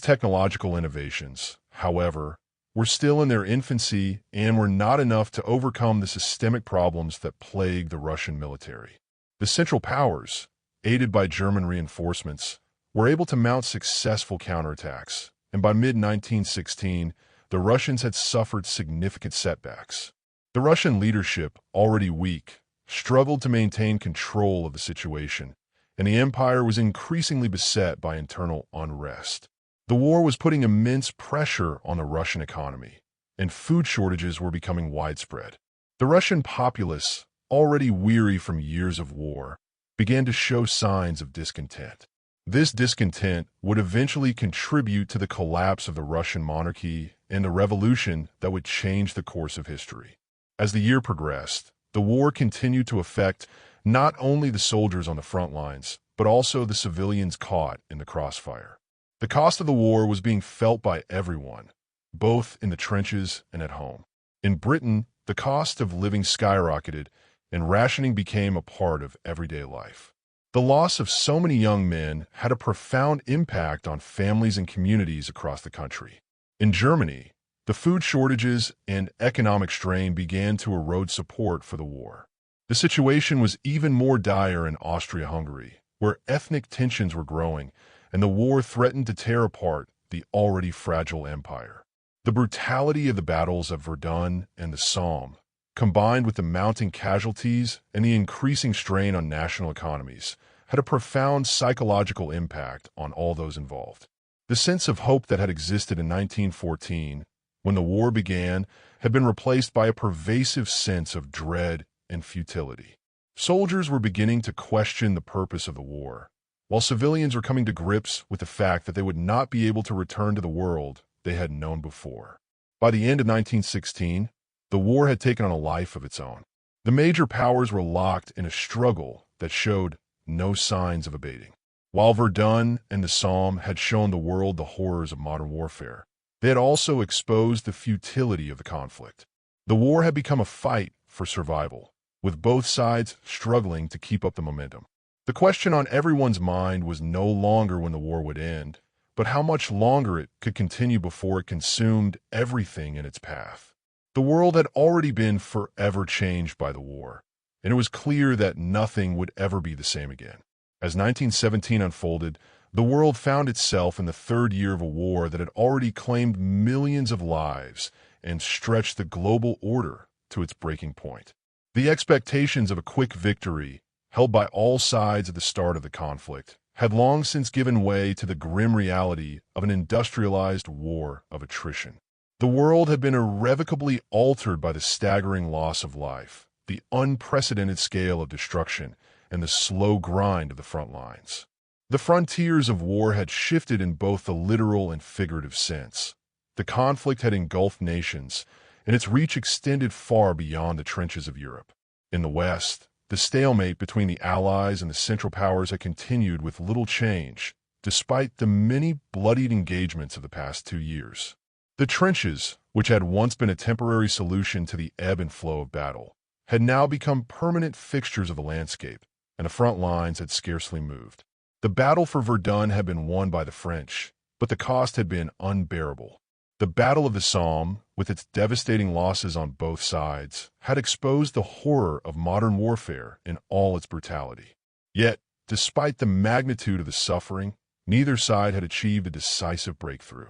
technological innovations, however, were still in their infancy and were not enough to overcome the systemic problems that plagued the Russian military. The Central Powers, aided by German reinforcements, were able to mount successful counterattacks, and by mid-1916, the Russians had suffered significant setbacks. The Russian leadership, already weak, struggled to maintain control of the situation, and the empire was increasingly beset by internal unrest. The war was putting immense pressure on the Russian economy, and food shortages were becoming widespread. The Russian populace, already weary from years of war, began to show signs of discontent. This discontent would eventually contribute to the collapse of the Russian monarchy and the revolution that would change the course of history. As the year progressed, the war continued to affect not only the soldiers on the front lines, but also the civilians caught in the crossfire. The cost of the war was being felt by everyone, both in the trenches and at home. In Britain, the cost of living skyrocketed, and rationing became a part of everyday life. The loss of so many young men had a profound impact on families and communities across the country. In Germany, the food shortages and economic strain began to erode support for the war. The situation was even more dire in Austria-Hungary, where ethnic tensions were growing, and the war threatened to tear apart the already fragile empire. The brutality of the battles of Verdun and the Somme, combined with the mounting casualties and the increasing strain on national economies, had a profound psychological impact on all those involved. The sense of hope that had existed in 1914, when the war began, had been replaced by a pervasive sense of dread and futility. Soldiers were beginning to question the purpose of the war, while civilians were coming to grips with the fact that they would not be able to return to the world they had known before. By the end of 1916, the war had taken on a life of its own. The major powers were locked in a struggle that showed no signs of abating. While Verdun and the Somme had shown the world the horrors of modern warfare, they had also exposed the futility of the conflict. The war had become a fight for survival, with both sides struggling to keep up the momentum. The question on everyone's mind was no longer when the war would end, but how much longer it could continue before it consumed everything in its path. The world had already been forever changed by the war, and it was clear that nothing would ever be the same again. As 1917 unfolded, the world found itself in the third year of a war that had already claimed millions of lives and stretched the global order to its breaking point. The expectations of a quick victory, held by all sides at the start of the conflict, had long since given way to the grim reality of an industrialized war of attrition. The world had been irrevocably altered by the staggering loss of life, the unprecedented scale of destruction, and the slow grind of the front lines. The frontiers of war had shifted in both the literal and figurative sense. The conflict had engulfed nations, and its reach extended far beyond the trenches of Europe. In the West, the stalemate between the Allies and the Central Powers had continued with little change, despite the many bloodied engagements of the past 2 years. The trenches, which had once been a temporary solution to the ebb and flow of battle, had now become permanent fixtures of the landscape, and the front lines had scarcely moved. The battle for Verdun had been won by the French, but the cost had been unbearable. The Battle of the Somme, with its devastating losses on both sides, had exposed the horror of modern warfare in all its brutality. Yet, despite the magnitude of the suffering, neither side had achieved a decisive breakthrough.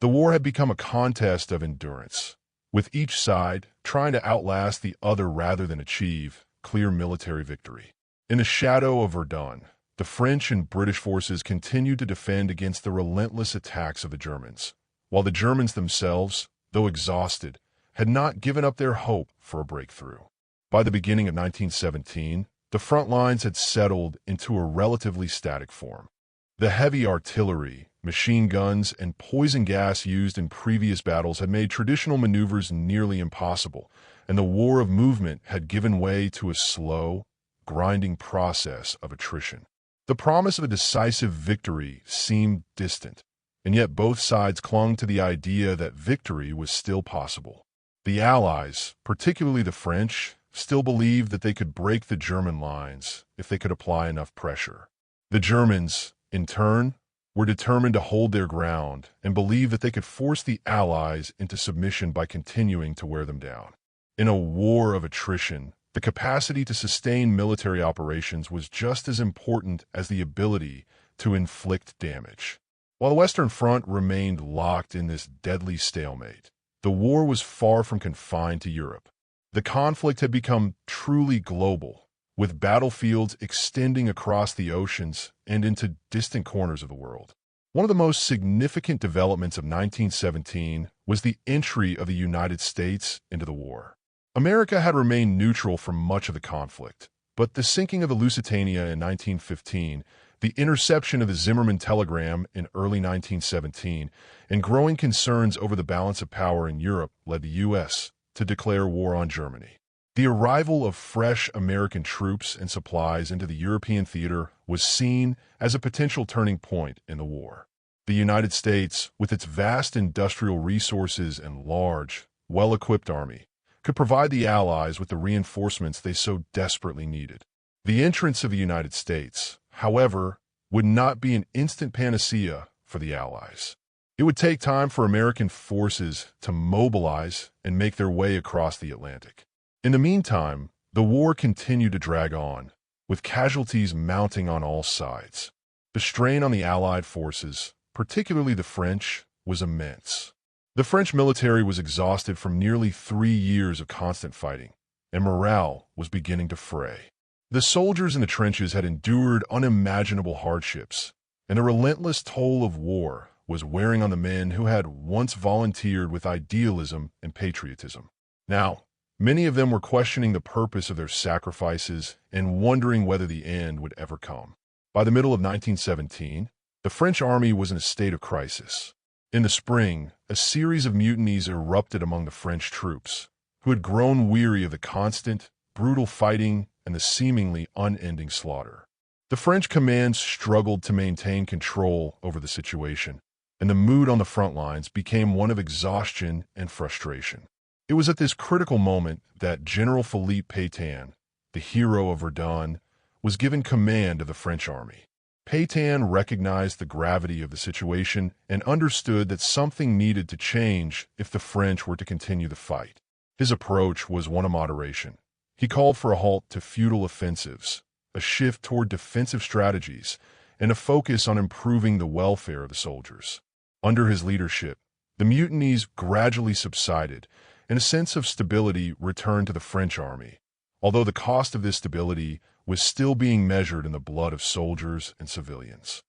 The war had become a contest of endurance, with each side trying to outlast the other rather than achieve clear military victory. In the shadow of Verdun, the French and British forces continued to defend against the relentless attacks of the Germans, while the Germans themselves, though exhausted, had not given up their hope for a breakthrough. By the beginning of 1917, the front lines had settled into a relatively static form. The heavy artillery, machine guns, and poison gas used in previous battles had made traditional maneuvers nearly impossible, and the war of movement had given way to a slow, grinding process of attrition. The promise of a decisive victory seemed distant, and yet both sides clung to the idea that victory was still possible. The Allies, particularly the French, still believed that they could break the German lines if they could apply enough pressure. The Germans, in turn, were determined to hold their ground and believed that they could force the Allies into submission by continuing to wear them down. In a war of attrition, the capacity to sustain military operations was just as important as the ability to inflict damage. While the Western Front remained locked in this deadly stalemate, the war was far from confined to Europe. The conflict had become truly global, with battlefields extending across the oceans and into distant corners of the world. One of the most significant developments of 1917 was the entry of the United States into the war. America had remained neutral for much of the conflict, but the sinking of the Lusitania in 1915, the interception of the Zimmermann telegram in early 1917, and growing concerns over the balance of power in Europe led the U.S. to declare war on Germany. The arrival of fresh American troops and supplies into the European theater was seen as a potential turning point in the war. The United States, with its vast industrial resources and large, well-equipped army, could provide the Allies with the reinforcements they so desperately needed. The entrance of the United States, however, would not be an instant panacea for the Allies. It would take time for American forces to mobilize and make their way across the Atlantic. In the meantime, the war continued to drag on, with casualties mounting on all sides. The strain on the Allied forces, particularly the French, was immense. The French military was exhausted from nearly 3 years of constant fighting, and morale was beginning to fray. The soldiers in the trenches had endured unimaginable hardships, and the relentless toll of war was wearing on the men who had once volunteered with idealism and patriotism. Now, many of them were questioning the purpose of their sacrifices and wondering whether the end would ever come. By the middle of 1917, the French army was in a state of crisis. In the spring, a series of mutinies erupted among the French troops, who had grown weary of the constant, brutal fighting and the seemingly unending slaughter. The French command struggled to maintain control over the situation, and the mood on the front lines became one of exhaustion and frustration. It was at this critical moment that General Philippe Pétain, the hero of Verdun, was given command of the French army. Pétain recognized the gravity of the situation and understood that something needed to change if the French were to continue the fight. His approach was one of moderation. He called for a halt to futile offensives, a shift toward defensive strategies, and a focus on improving the welfare of the soldiers. Under his leadership, the mutinies gradually subsided, and a sense of stability returned to the French army, although the cost of this stability was still being measured in the blood of soldiers and civilians.